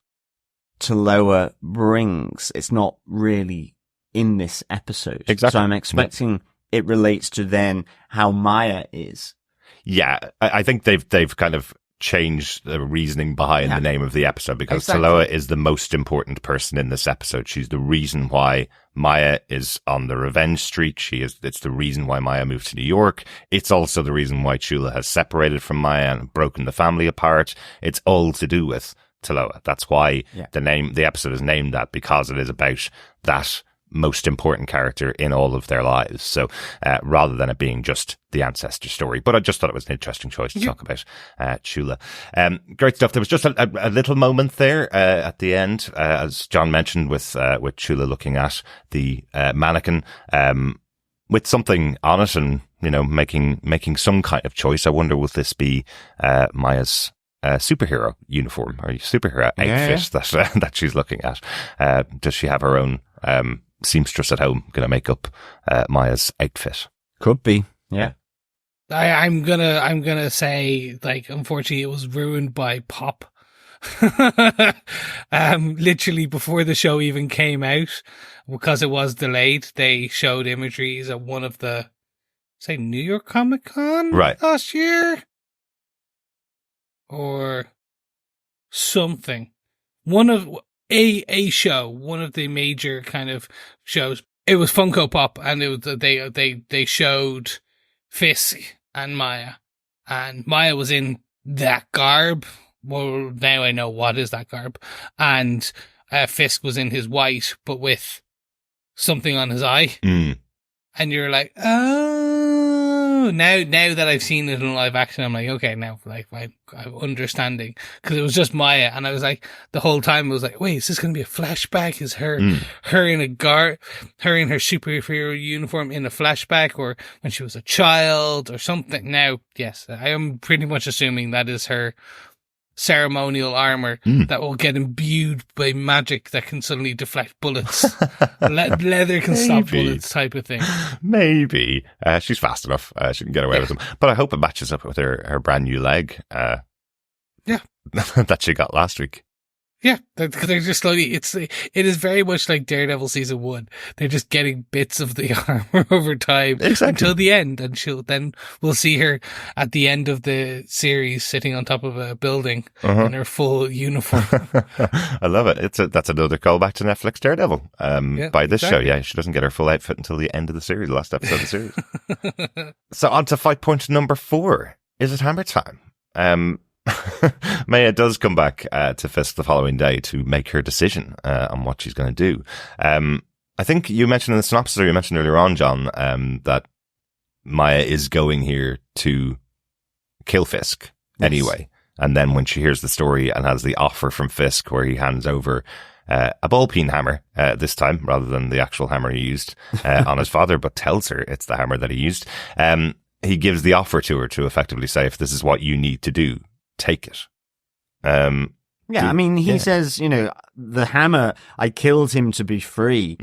Taloa brings. It's not really in this episode. Exactly. So I'm expecting it relates to then how Maya is. Yeah, I think they've kind of changed the reasoning behind the name of the episode, because Taloa is the most important person in this episode. She's the reason why Maya is on the revenge streak. It's the reason why Maya moved to New York. It's also the reason why Chula has separated from Maya and broken the family apart. It's all to do with Taloa. That's why the episode is named that, because it is about that most important character in all of their lives. So rather than it being just the ancestor story, but I just thought it was an interesting choice to talk about Chula. Great stuff. There was just a little moment there at the end, as John mentioned, with Chula looking at the mannequin with something on it, and making some kind of choice. I wonder, will this be Maya's superhero uniform or superhero outfit that she's looking at? Does she have her own seamstress at home going to make up Maya's outfit? Could be. Yeah. I'm gonna say, like, unfortunately it was ruined by Pop. Literally before the show even came out, because it was delayed, they showed imageries of one of the, say, New York Comic Con last year or something. One of a show, one of the major kind of shows. It was Funko Pop, and it was they showed Fisk and Maya was in that garb. Well, now I know what is that garb, and Fisk was in his white, but with something on his eye, and you're like, oh, now that I've seen it in live action, I'm like, okay, now like I'm understanding, because it was just Maya, and I was like, the whole time I was like, wait, is this going to be a flashback? Is her in a garb, her in her superhero uniform in a flashback, or when she was a child or something? Now, yes, I am pretty much assuming that is her ceremonial armor that will get imbued by magic that can suddenly deflect bullets. Leather can stop bullets, type of thing. Maybe. She's fast enough. She can get away with them. But I hope it matches up with her brand new leg. That she got last week. Yeah, because they're just slowly, it is very much like Daredevil season 1. They're just getting bits of the armor over time until the end, and we'll see her at the end of the series sitting on top of a building in her full uniform. I love it. That's another callback to Netflix Daredevil by this show. Yeah, she doesn't get her full outfit until the end of the series, the last episode of the series. So on to fight point number 4. Is it hammer time? Maya does come back to Fisk the following day to make her decision on what she's going to do. I think you mentioned in the synopsis, or you mentioned earlier on, John, that Maya is going here to kill Fisk anyway. And then when she hears the story and has the offer from Fisk where he hands over a ball-peen hammer this time, rather than the actual hammer he used on his father, but tells her it's the hammer that he used, he gives the offer to her to effectively say, if this is what you need to do, take it. He says, the hammer, I killed him to be free.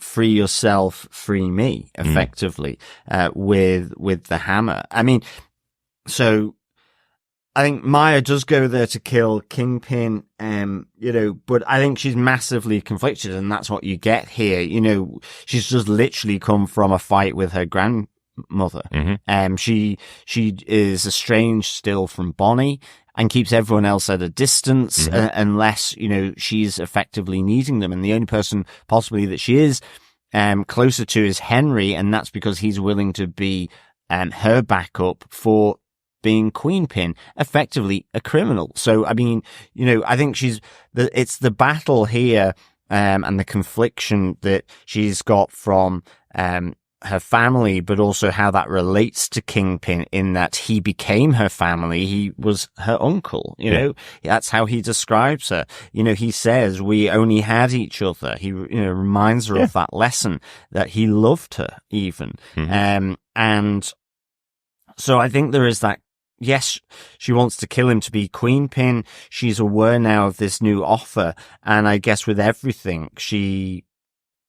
Free yourself, free me, effectively, with the hammer. So I think Maya does go there to kill Kingpin, but I think she's massively conflicted, and that's what you get here. She's just literally come from a fight with her grandmother. She is estranged still from Bonnie and keeps everyone else at a distance unless she's effectively needing them, and the only person possibly that she is closer to is Henry, and that's because he's willing to be her backup for being Queenpin, effectively a criminal. So I think it's the battle here and the confliction that she's got from her family, but also how that relates to Kingpin, in that he became her family. He was her uncle, that's how he describes her. He says we only had each other. He, reminds her of that lesson that he loved her even. And so I think there is that. Yes, she wants to kill him to be Queenpin. She's aware now of this new offer. And I guess with everything, she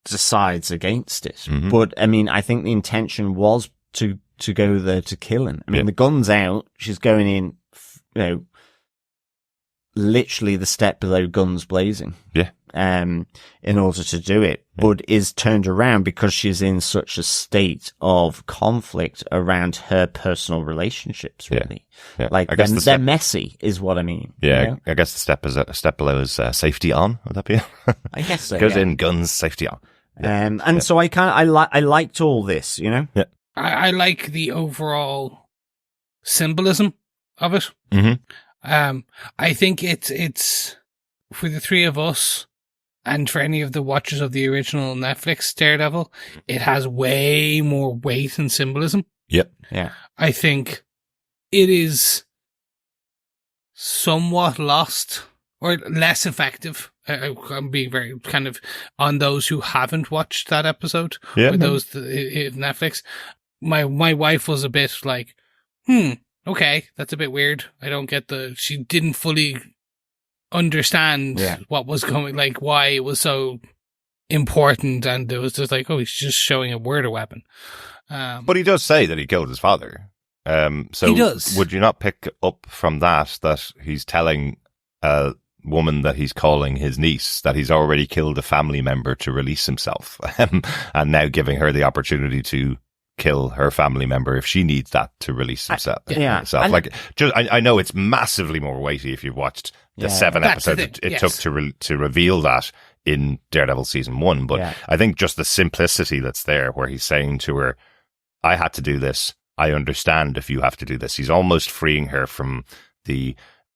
decides against it. But I think the intention was to go there to kill him. The gun's out. She's going in, literally the step below guns blazing. In order to do it, but is turned around because she's in such a state of conflict around her personal relationships, really. Like, I guess they're messy, is what I mean. I guess the step is a step below is safety on. Would that be? I guess so. Goes in, guns, safety on. So I liked all this, I like the overall symbolism of it. I think it's for the three of us. and for any of the watchers of the original Netflix Daredevil, it has way more weight and symbolism. Yep. Yeah. I think it is somewhat lost or less effective. I'm being very kind of on those who haven't watched that episode, or those Netflix. My wife was a bit like, okay, that's a bit weird. I don't get she didn't fully understand what was going, like why it was so important, and it was just like, oh, he's just showing a murder weapon. But he does say that he killed his father. So he does. Would you not pick up from that he's telling a woman that he's calling his niece that he's already killed a family member to release himself, and now giving her the opportunity to kill her family member if she needs that to release himself. I know it's massively more weighty if you've watched the 7 episodes it took to reveal that in Daredevil season 1, but I think just the simplicity that's there, where he's saying to her, I had to do this, I understand if you have to do this. He's almost freeing her from the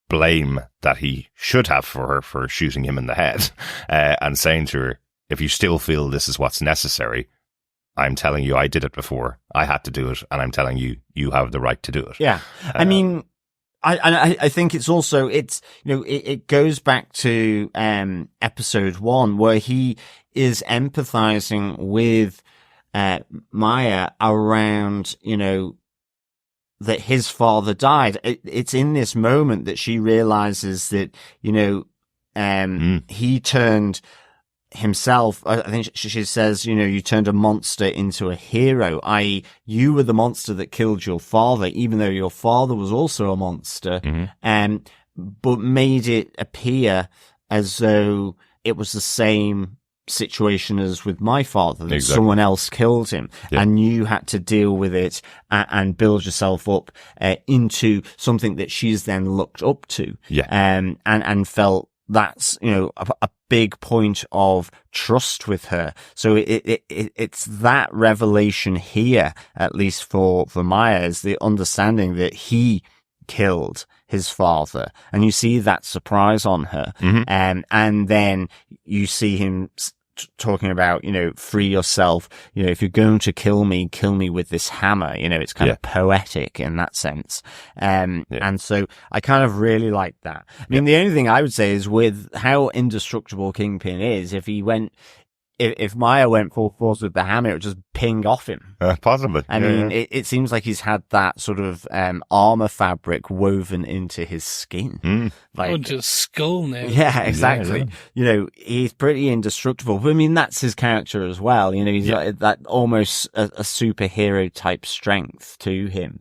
blame that he should have for her for shooting him in the head, and saying to her, if you still feel this is what's necessary, I'm telling you I did it before, I had to do it, and I'm telling you, you have the right to do it. Yeah. I mean, I think it's also, it goes back to episode 1, where he is empathizing with Maya around, that his father died. It's in this moment that she realizes that, he turned himself, I think she says, you turned a monster into a hero, i.e. you were the monster that killed your father, even though your father was also a monster, but made it appear as though it was the same situation as with my father, that someone else killed him, and you had to deal with it and build yourself up into something that she's then looked up to, and felt that's, a big point of trust with her. So it's that revelation here, at least for Maya, is the understanding that he killed his father, and you see that surprise on her, and then you see him talking about, free yourself, if you're going to kill me with this hammer, it's kind of poetic in that sense. And so I kind of really like that. I mean, the only thing I would say is, with how indestructible Kingpin is, if Maya went full force with the hammer, it would just ping off him. Possibly. I mean, it seems like he's had that sort of armor fabric woven into his skin. Just skull now. Yeah, exactly. He's pretty indestructible. But I mean, that's his character as well. He's got that almost a superhero type strength to him.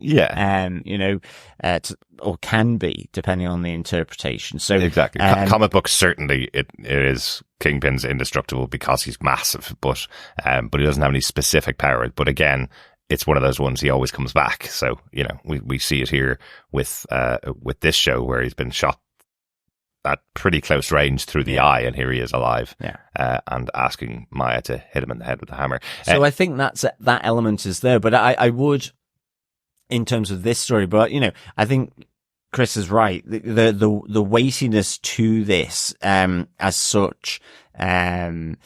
Or can be, depending on the interpretation. So exactly. Comic books, certainly it is Kingpin's indestructible because he's massive, but he doesn't have any specific power. But again, it's one of those ones, he always comes back. So, we see it here with this show, where he's been shot at pretty close range through the eye, and here he is alive, and asking Maya to hit him in the head with a hammer. So I think that element is there, but I would, in terms of this story, but I think Chris is right. The weightiness to this, as such, and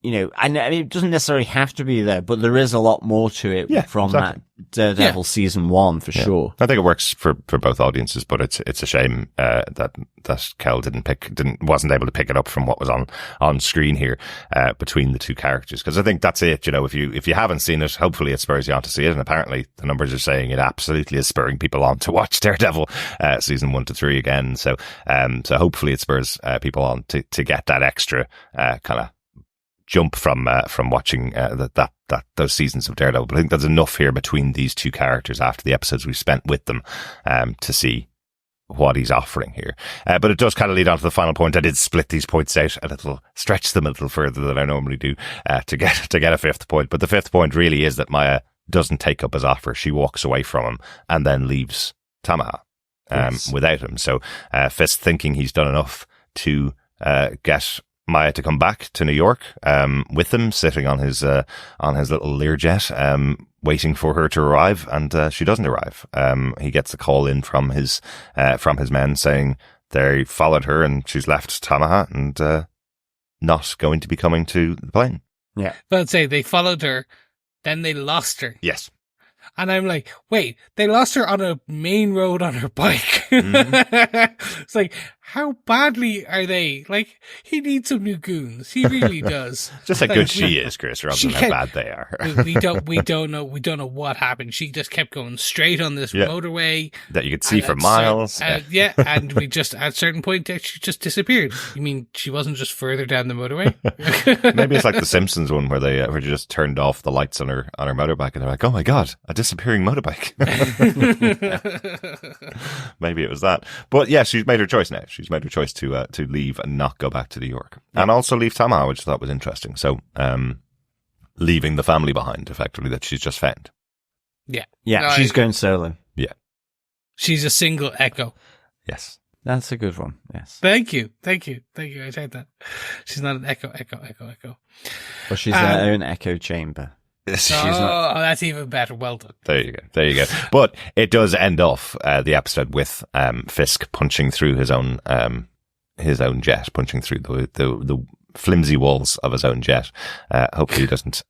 I mean, it doesn't necessarily have to be there, but there is a lot more to it from that Daredevil season 1 for sure. I think it works for both audiences, but it's a shame that Kel wasn't able to pick it up from what was on screen here between the two characters, because I think that's it. If you haven't seen it, hopefully it spurs you on to see it, and apparently the numbers are saying it absolutely is spurring people on to watch Daredevil season 1 to 3 again. So hopefully it spurs people on to get that extra kind of jump from watching those seasons of Daredevil. But I think there's enough here between these two characters after the episodes we've spent with them to see what he's offering here. But it does kind of lead on to the final point. I did split these points out a little, stretch them a little further than I normally do to get a fifth point. But the fifth point really is that Maya doesn't take up his offer. She walks away from him and then leaves Tamaha without him. So Fisk, thinking he's done enough to get Maya to come back to New York with him, sitting on his little Learjet, waiting for her to arrive, and she doesn't arrive. He gets a call in from his men saying they followed her and she's left Tamaha and not going to be coming to the plane. Yeah. But I'd say they followed her, then they lost her. Yes. And I'm like, wait, they lost her on a main road on her bike. It's like, how badly are they? Like, he needs some new goons. He really does. Just how like, good she is, Chris, rather than how bad they are. we don't know what happened. She just kept going straight on this motorway that you could see for miles. And we just at a certain point she just disappeared. You mean she wasn't just further down the motorway? Maybe it's like the Simpsons one where they just turned off the lights on her motorbike, and they're like, "Oh my god, a disappearing motorbike." Maybe it was that. But yeah, she's made her choice now. She's made her choice to leave and not go back to New York, and also leave Tamaha, which I thought was interesting. So, leaving the family behind, effectively, that she's just found. Yeah, no, she's going solo. Yeah, she's a single Echo. Yes, that's a good one. Yes, thank you. I take that. She's not an Echo. Well, she's her own echo chamber. That's even better. Well done. There you go. But it does end off the episode with Fisk punching through his own jet, punching through the flimsy walls of his own jet. Hopefully he doesn't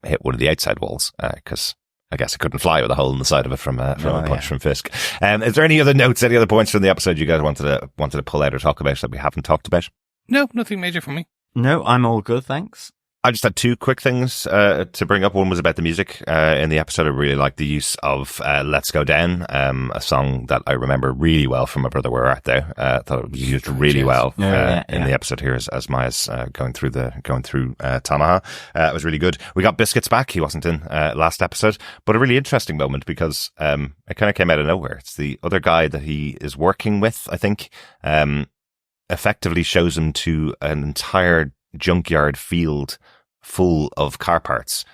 hit one of the outside walls, because I guess it couldn't fly with a hole in the side of it from a punch from Fisk. Is there any other notes, any other points from the episode you guys wanted to pull out or talk about that we haven't talked about? No, nothing major for me. No, I'm all good, thanks. I just had two quick things to bring up. One was about the music in the episode. I really liked the use of Let's Go Down, a song that I remember really well from My Brother Where Art Thou. I thought it was used really well in the episode here as Maya's going through Tamaha. It was really good. We got Biscuits back. He wasn't in last episode, but a really interesting moment because it kind of came out of nowhere. It's the other guy that he is working with, I think, effectively shows him to an entire junkyard field full of car parts,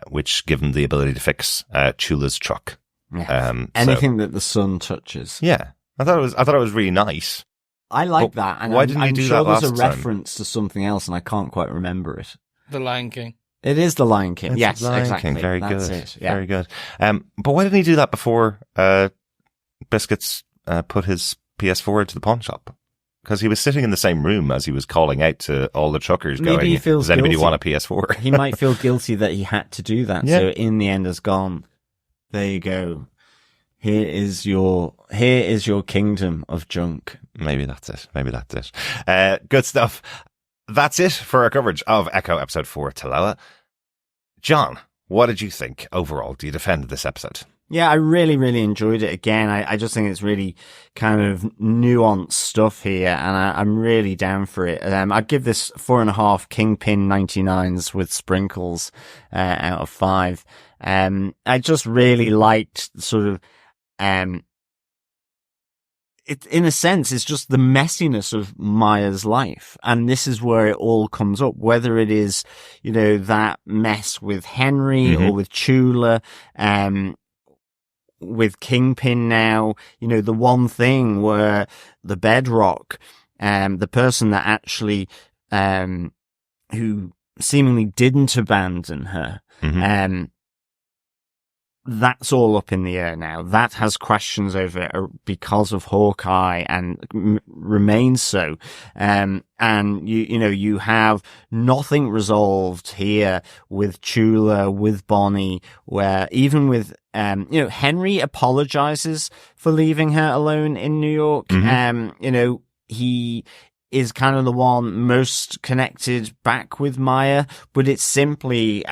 which give him the ability to fix Chula's truck. Yeah. Anything that the sun touches. Yeah, I thought it was really nice. I like that. And why didn't you do that last time? There's a reference to something else, and I can't quite remember it. The Lion King. It is the Lion King. Yes, Lion exactly. King. Very That's good. It. Yeah. Very good. But why didn't he do that before Biscuits put his PS4 into the pawn shop? Because he was sitting in the same room as he was calling out to all the truckers. Maybe going, he feels does anybody guilty. want a PS4? He might feel guilty that he had to do that. Yeah. So in the end has gone, there you go. Here is your kingdom of junk. Maybe that's it. Good stuff. That's it for our coverage of Echo episode 4, Taloa. John, what did you think overall? Do you defend this episode? Yeah, I really, really enjoyed it again. I just think it's really kind of nuanced stuff here, and I'm really down for it. I'd give this 4.5 Kingpin 99s with sprinkles out of 5. I just really liked sort of it, in a sense, it's just the messiness of Maya's life. And this is where it all comes up, whether it is, that mess with Henry or with Chula, with Kingpin now, the one thing where the bedrock, the person that actually, who seemingly didn't abandon her, that's all up in the air now. That has questions over it because of Hawkeye and remains so. And you have nothing resolved here with Chula, with Bonnie, where even with, Henry apologizes for leaving her alone in New York. He is kind of the one most connected back with Maya, but it's simply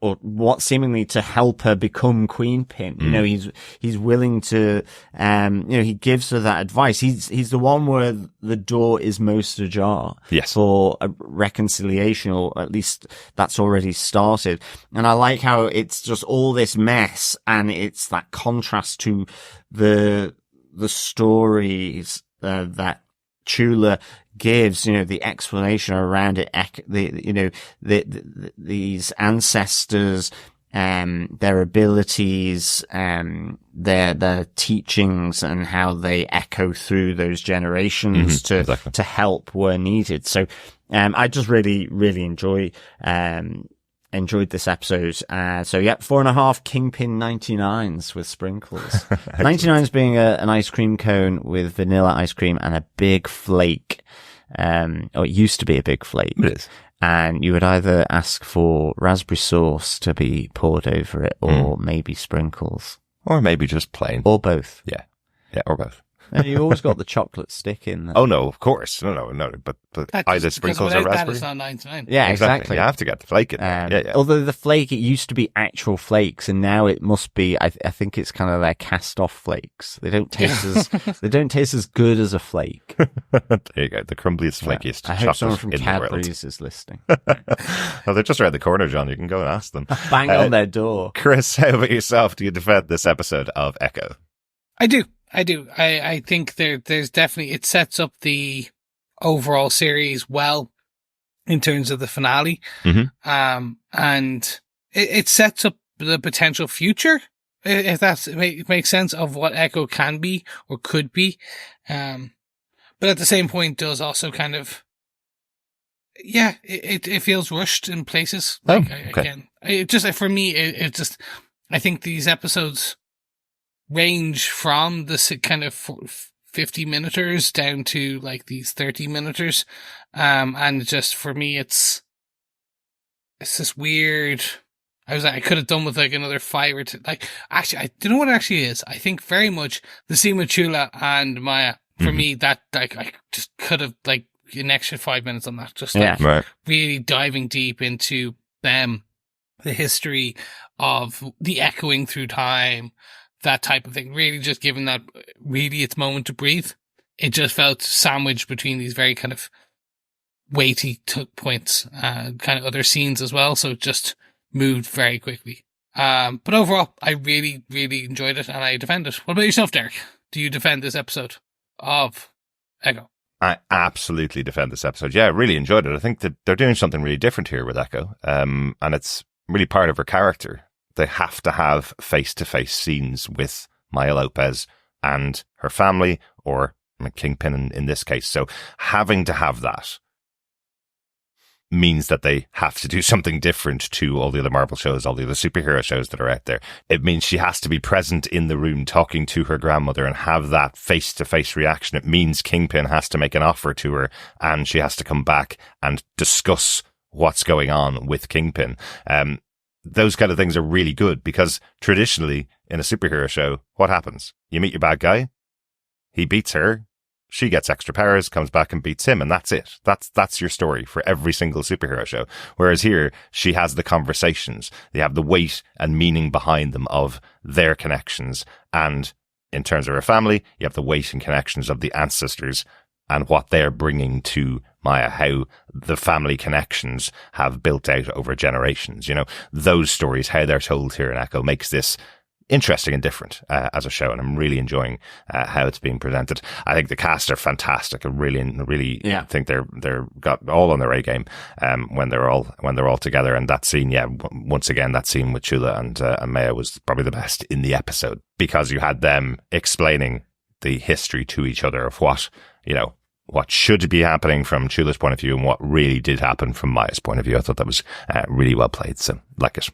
or what seemingly to help her become Queenpin. He's willing to, he gives her that advice. He's the one where the door is most ajar for a reconciliation, or at least that's already started. And I like how it's just all this mess, and it's that contrast to the stories, that Chula gives, the explanation around it, these ancestors, their abilities, their teachings, and how they echo through those generations to help where needed. So, I just really, really enjoy, enjoyed this episode. So, 4.5 Kingpin 99s with sprinkles. 99s being an ice cream cone with vanilla ice cream and a big flake. Or it used to be a big flake. It is. And you would either ask for raspberry sauce to be poured over it or maybe sprinkles. Or maybe just plain. Or both. Yeah. Yeah, or both. And you always got the chocolate stick in there. Oh, no, of course. No. But either sprinkles or raspberry. That is not 99. Yeah, exactly. You have to get the flake in there. Yeah. Although the flake, it used to be actual flakes, and now it must be. I think it's kind of their cast-off flakes. They don't taste as good as a flake. There you go. The crumbliest, flakiest I chocolate hope someone from in the world. Cadbury's is listening. Well, they're just around the corner, John. You can go and ask them. Bang on their door. Chris, how about yourself? Do you defend this episode of Echo? I do. I think there's definitely, it sets up the overall series well in terms of the finale. Mm-hmm. And it sets up the potential future, if it makes sense, of what Echo can be or could be. But at the same point does also kind of, it feels rushed in places. Again, it just, for me, it just, I think these episodes range from the kind of 50-minuters down to like these 30-minuters. And just for me, it's this weird, I could have done with like another 5 or 10, like, actually, I don't know what it actually is. I think very much the scene with Chula and Maya, for me, that, like, I just could have like an extra 5 minutes on that. Just really diving deep into them, the history of the echoing through time, that type of thing, really just giving that really its moment to breathe. It just felt sandwiched between these very kind of weighty points, kind of other scenes as well. So it just moved very quickly. But overall, I really, really enjoyed it and I defend it. What about yourself, Derek? Do you defend this episode of Echo? I absolutely defend this episode. Yeah, I really enjoyed it. I think that they're doing something really different here with Echo. And it's really part of her character. They have to have face-to-face scenes with Maya Lopez and her family, or Kingpin in this case. So having to have that means that they have to do something different to all the other Marvel shows, all the other superhero shows that are out there. It means she has to be present in the room talking to her grandmother and have that face-to-face reaction. It means Kingpin has to make an offer to her and she has to come back and discuss what's going on with Kingpin. Those kind of things are really good because traditionally in a superhero show, what happens? You meet your bad guy, he beats her, she gets extra powers, comes back and beats him, and that's it. That's your story for every single superhero show. Whereas here, she has the conversations. They have the weight and meaning behind them of their connections. And in terms of her family, you have the weight and connections of the ancestors and what they're bringing to Maya, how the family connections have built out over generations. You know, those stories, how they're told here in Echo makes this interesting and different as a show, and I'm really enjoying how it's being presented. I think the cast are fantastic. I really think they're got all on their A game when they're all together. And that scene, once again, that scene with Chula and Maya was probably the best in the episode because you had them explaining the history to each other of what should be happening from Chula's point of view and what really did happen from Maya's point of view. I thought that was really well played. So like it.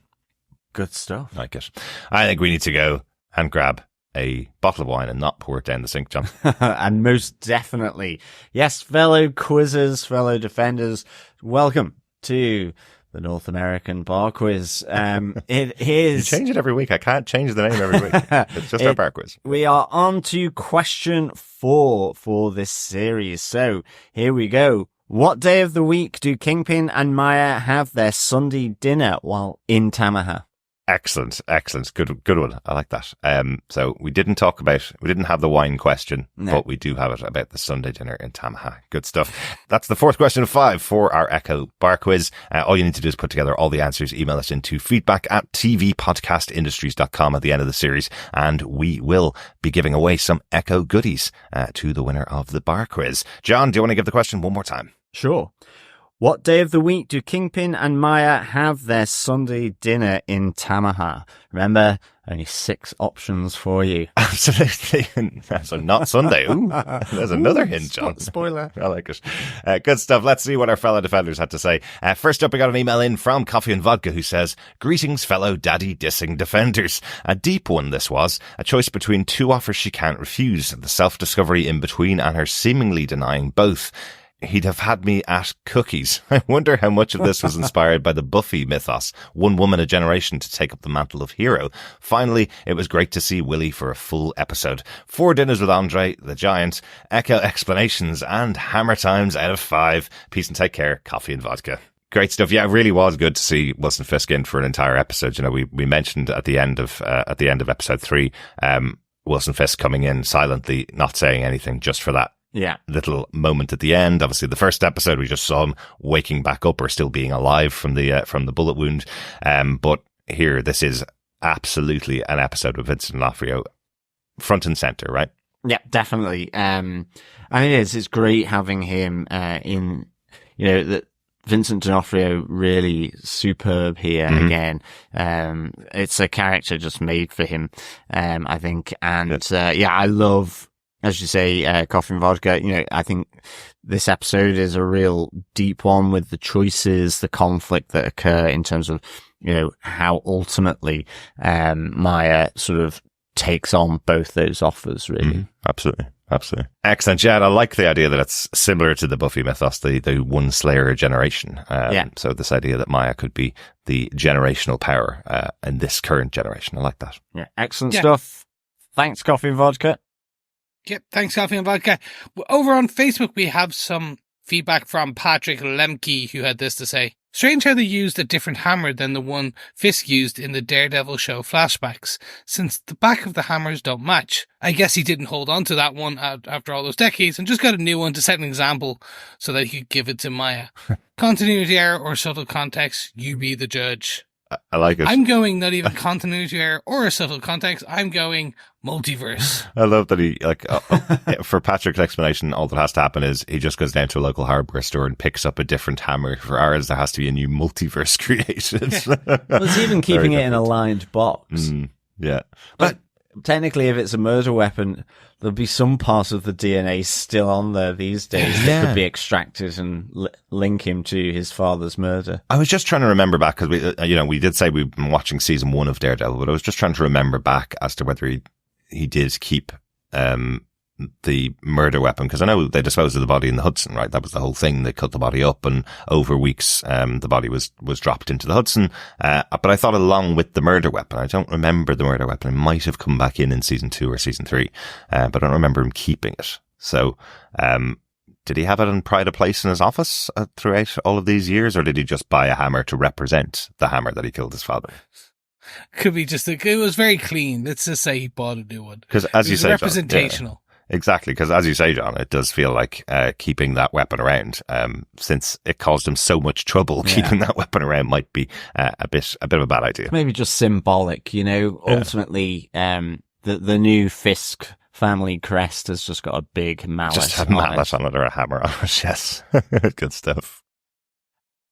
Good stuff. Like it. I think we need to go and grab a bottle of wine and not pour it down the sink, John. And most definitely. Yes, fellow quizzers, fellow defenders, welcome to the North American Bar Quiz. It is... You change it every week. I can't change the name every week. It's just our bar quiz. We are on to question 4 for this series. So here we go. What day of the week do Kingpin and Maya have their Sunday dinner while in Tamaha? Excellent. Good one. I like that. So we didn't have the wine question, but we do have it about the Sunday dinner in Tamaha. Good stuff. That's the fourth question of 5 for our Echo Bar Quiz. All you need to do is put together all the answers, email us into feedback@tvpodcastindustries.com at the end of the series, and we will be giving away some Echo goodies to the winner of the Bar Quiz. John, do you want to give the question one more time? Sure. What day of the week do Kingpin and Maya have their Sunday dinner in Tamaha? Remember, Only 6 options for you. Absolutely. So not Sunday. Ooh, there's another hint, John. Spoiler. I like it. Good stuff. Let's see what our fellow defenders had to say. First up, we got an email in from Coffee and Vodka who says, "Greetings, fellow daddy dissing defenders. A deep one this was. A choice between 2 offers she can't refuse. The self-discovery in between and her seemingly denying both. He'd have had me at cookies. I wonder how much of this was inspired by the Buffy mythos, one woman a generation to take up the mantle of hero. Finally, it was great to see Willie for a full episode. 4 dinners with Andre, the Giant, Echo explanations, and hammer times out of 5. Peace and take care. Coffee and Vodka." Great stuff. Yeah, it really was good to see Wilson Fisk in for an entire episode. You know, we mentioned at the end of episode 3, Wilson Fisk coming in silently, not saying anything, just for that little moment at the end. Obviously, the first episode, we just saw him waking back up or still being alive from the bullet wound. But here, this is absolutely an episode with Vincent D'Onofrio front and center, right? Yeah, definitely. And it's great having him in, that Vincent D'Onofrio really superb here again. It's a character just made for him, I think. And, I love, as you say, Coffee and Vodka. I think this episode is a real deep one with the choices, the conflict that occur in terms of, how ultimately, Maya sort of takes on both those offers, really. Absolutely. Excellent. Yeah, I like the idea that it's similar to the Buffy mythos, the one Slayer generation. So this idea that Maya could be the generational power in this current generation. I like that. Yeah, excellent stuff. Thanks, Coffee and Vodka. Yep, thanks, Coffee and Vodka. Over on Facebook, we have some feedback from Patrick Lemke, who had this to say. "Strange how they used a different hammer than the one Fisk used in the Daredevil show flashbacks, since the back of the hammers don't match. I guess he didn't hold on to that one after all those decades and just got a new one to set an example so that he could give it to Maya. Continuity error or subtle context, you be the judge." I like it. I'm going not even continuity error or a subtle context. I'm going multiverse. I love that he, for Patrick's explanation, all that has to happen is he just goes down to a local hardware store and picks up a different hammer. For ours, there has to be a new multiverse created. Well, it's even keeping it in a lined box. Yeah. But technically, if it's a murder weapon, there'll be some part of the DNA still on there these days that could be extracted and link him to his father's murder. I was just trying to remember back, because we did say we've been watching season 1 of Daredevil, but I was just trying to remember back as to whether he did keep the murder weapon, because I know they disposed of the body in the Hudson, right? That was the whole thing. They cut the body up, and over weeks, the body was dropped into the Hudson. But I thought along with the murder weapon, I don't remember the murder weapon. It might have come back in season 2 or season 3, but I don't remember him keeping it. So, did he have it in pride of place in his office throughout all of these years, or did he just buy a hammer to represent the hammer that he killed his father? Could be just, it was very clean. Let's just say he bought a new one. Because as you say, representational. John, exactly, because as you say, John, it does feel like keeping that weapon around, since it caused him so much trouble. Keeping that weapon around might be a bit of a bad idea. Maybe just symbolic, Ultimately, the new Fisk family crest has just got a big mallet. Just a mallet on it or a hammer on it. Yes, good stuff.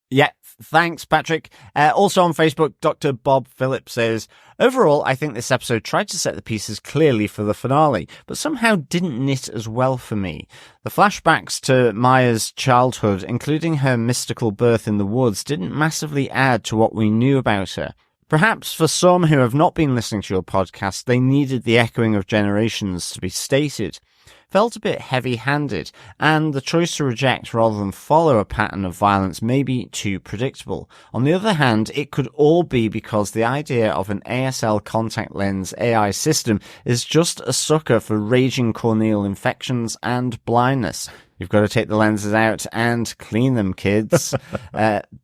Yeah. Thanks, Patrick. Also on Facebook, Dr. Bob Phillips says, "Overall, I think this episode tried to set the pieces clearly for the finale, but somehow didn't knit as well for me. The flashbacks to Maya's childhood, including her mystical birth in the woods, didn't massively add to what we knew about her. Perhaps for some who have not been listening to your podcast, they needed the echoing of generations to be stated. Felt a bit heavy-handed, and the choice to reject rather than follow a pattern of violence may be too predictable. On the other hand, it could all be because the idea of an ASL contact lens AI system is just a sucker for raging corneal infections and blindness. You've got to take the lenses out and clean them, kids."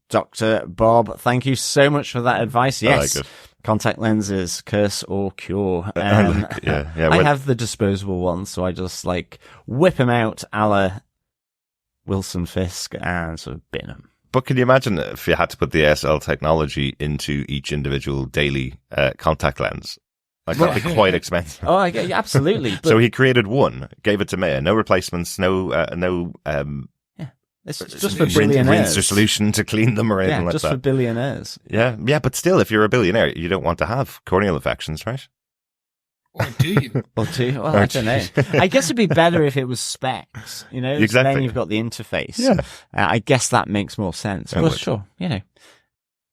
Dr. Bob, thank you so much for that advice. Yes. I like it. Contact lenses, curse or cure. I have the disposable ones, so I just whip them out a la Wilson Fisk and sort of bin them. But can you imagine if you had to put the ASL technology into each individual daily contact lens? That'd be quite expensive. Oh, absolutely. So he created one, gave it to Maya, no replacements, no It's just for rinse billionaires. the solution to clean them or anything like just that. for billionaires. Yeah, but still, if you're a billionaire, you don't want to have corneal infections, right? Or do you? Or do you? Well, I don't know. I guess it'd be better if it was specs, you know? Exactly. Then you've got the interface. Yeah. I guess that makes more sense. It Well, would. sure, you know.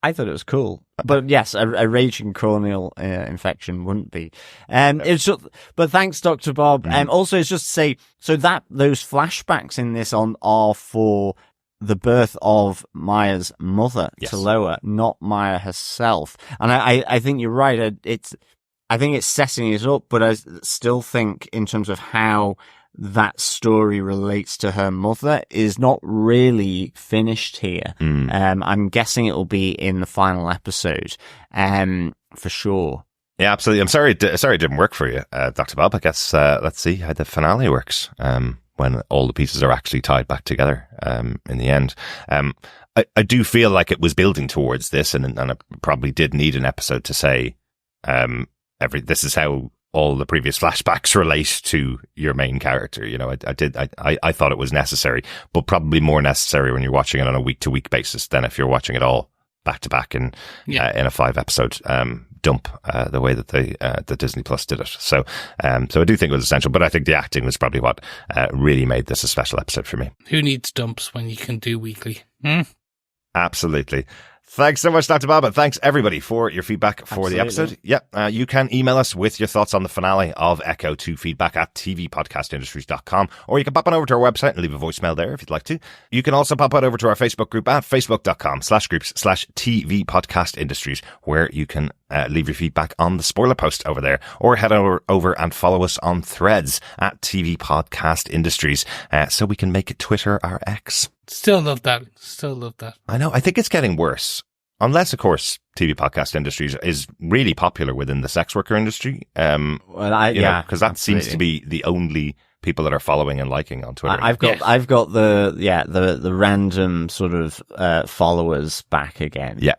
I thought it was cool. But yes, a raging corneal infection wouldn't be. It's just, but thanks, Dr. Bob. Also, it's just to say, so that those flashbacks in this are for the birth of Maya's mother, Yes. Taloa, not Maya herself. And I think you're right. I think it's setting it up, but I still think in terms of how that story relates to her mother is not really finished here. I'm guessing it will be in the final episode, for sure. Yeah, absolutely. I'm sorry it didn't work for you, Dr. Bob. I guess let's see how the finale works when all the pieces are actually tied back together in the end. I do feel like it was building towards this, and it probably did need an episode to say this is how all the previous flashbacks relate to your main character. You know, I thought it was necessary, but probably more necessary when you're watching it on a week-to-week basis than if you're watching it all back-to-back in a 5-episode dump, the way that the Disney Plus did it. So I do think it was essential, but I think the acting was probably what really made this a special episode for me. Who needs dumps when you can do weekly? Absolutely. Thanks so much, Dr. Bob, and thanks everybody for your feedback for the episode. Yep, you can email us with your thoughts on the finale of Echo to feedback@tvpodcastindustries.com, or you can pop on over to our website and leave a voicemail there if you'd like to. You can also pop on over to our Facebook group at facebook.com/groups/tvpodcastindustries, where you can leave your feedback on the spoiler post over there, or head over and follow us on Threads at TV Podcast Industries, so we can make Twitter our X. Still love that. I know. I think it's getting worse. Unless, of course, TV Podcast Industries is really popular within the sex worker industry. Because that seems to be the only people that are following and liking on Twitter. I've got the random sort of followers back again. Yeah.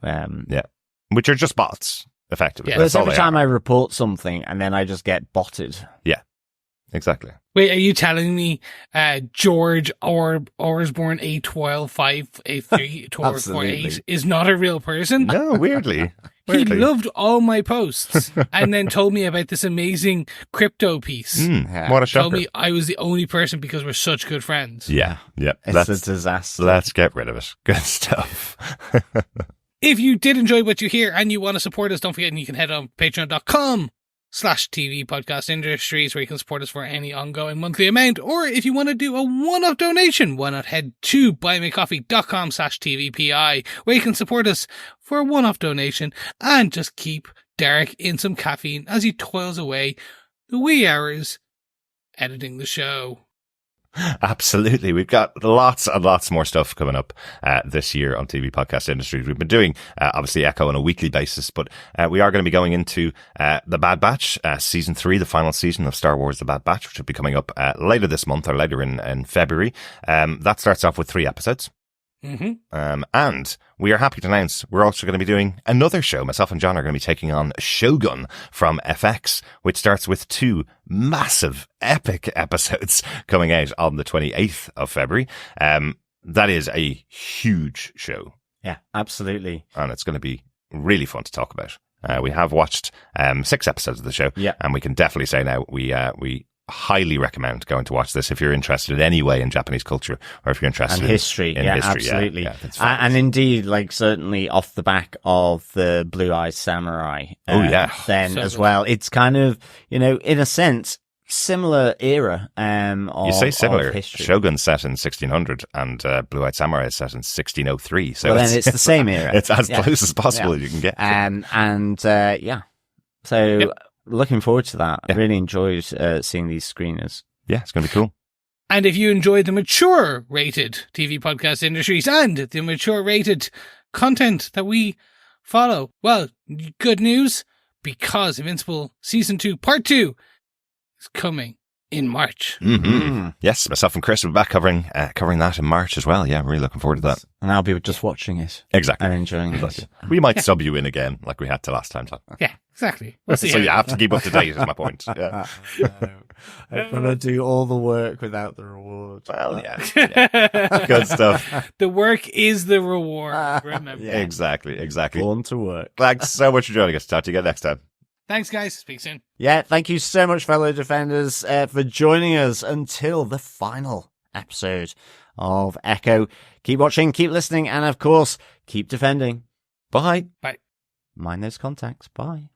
Which are just bots, effectively. Yeah. Well, it's every time I report something and then I just get botted. Yeah. Exactly. Wait, are you telling me George Osborne 812-583-1248 is not a real person? No, weirdly. He loved all my posts and then told me about this amazing crypto piece. What a shocker. Told me I was the only person because we're such good friends. Yeah. It's a disaster. Let's get rid of it. Good stuff. If you did enjoy what you hear and you want to support us, don't forget you can head on patreon.com/TV Podcast Industries, where you can support us for any ongoing monthly amount. Or if you want to do a one-off donation, why not head to buymeacoffee.com/TVPI, where you can support us for a one-off donation and just keep Derek in some caffeine as he toils away the wee hours editing the show. Absolutely. We've got lots and lots more stuff coming up this year on TV Podcast Industries. We've been doing, obviously, Echo on a weekly basis, but we are going to be going into The Bad Batch, Season 3, the final season of Star Wars The Bad Batch, which will be coming up later this month or later in February. That starts off with 3 episodes. And we are happy to announce we're also going to be doing another show. Myself and John are going to be taking on Shogun from FX, which starts with 2 massive epic episodes coming out on the 28th of February. That is a huge show. Yeah, absolutely. And it's going to be really fun to talk about. We have watched 6 episodes of the show, and we can definitely say now we highly recommend going to watch this if you're interested in any way in Japanese culture, or if you're interested in history. In history, absolutely. Yeah, and indeed, like, certainly off the back of the Blue Eyes Samurai. Then so as well, it's kind of, in a sense, similar era. You say similar. Of history. Shogun's set in 1600 and Blue Eyed Samurai is set in 1603. So then it's the same era. It's as close as possible as you can get. So looking forward to that. I really enjoyed seeing these screeners. Yeah, it's going to be cool. And if you enjoy the mature rated TV Podcast Industries and the mature rated content that we follow, well, good news, because Invincible Season 2 Part 2 is coming in March. Mm-hmm. Yes, myself and Chris will be back covering that in March as well. Yeah, I'm really looking forward to that. And I'll be just watching it. Exactly. And enjoying it. We might sub you in again, like we had to last time, Tom. Yeah, exactly. We'll see. So you have to keep up to date, is my point. Yeah. I'm going to do all the work without the reward. Well, yeah. Good stuff. The work is the reward. Remember. Yeah. Exactly. Born to work. Thanks so much for joining us. Talk to you again next time. Thanks, guys. Speak soon. Yeah, thank you so much, fellow defenders, for joining us until the final episode of Echo. Keep watching, keep listening, and of course, keep defending. Bye. Bye. Mind those contacts. Bye.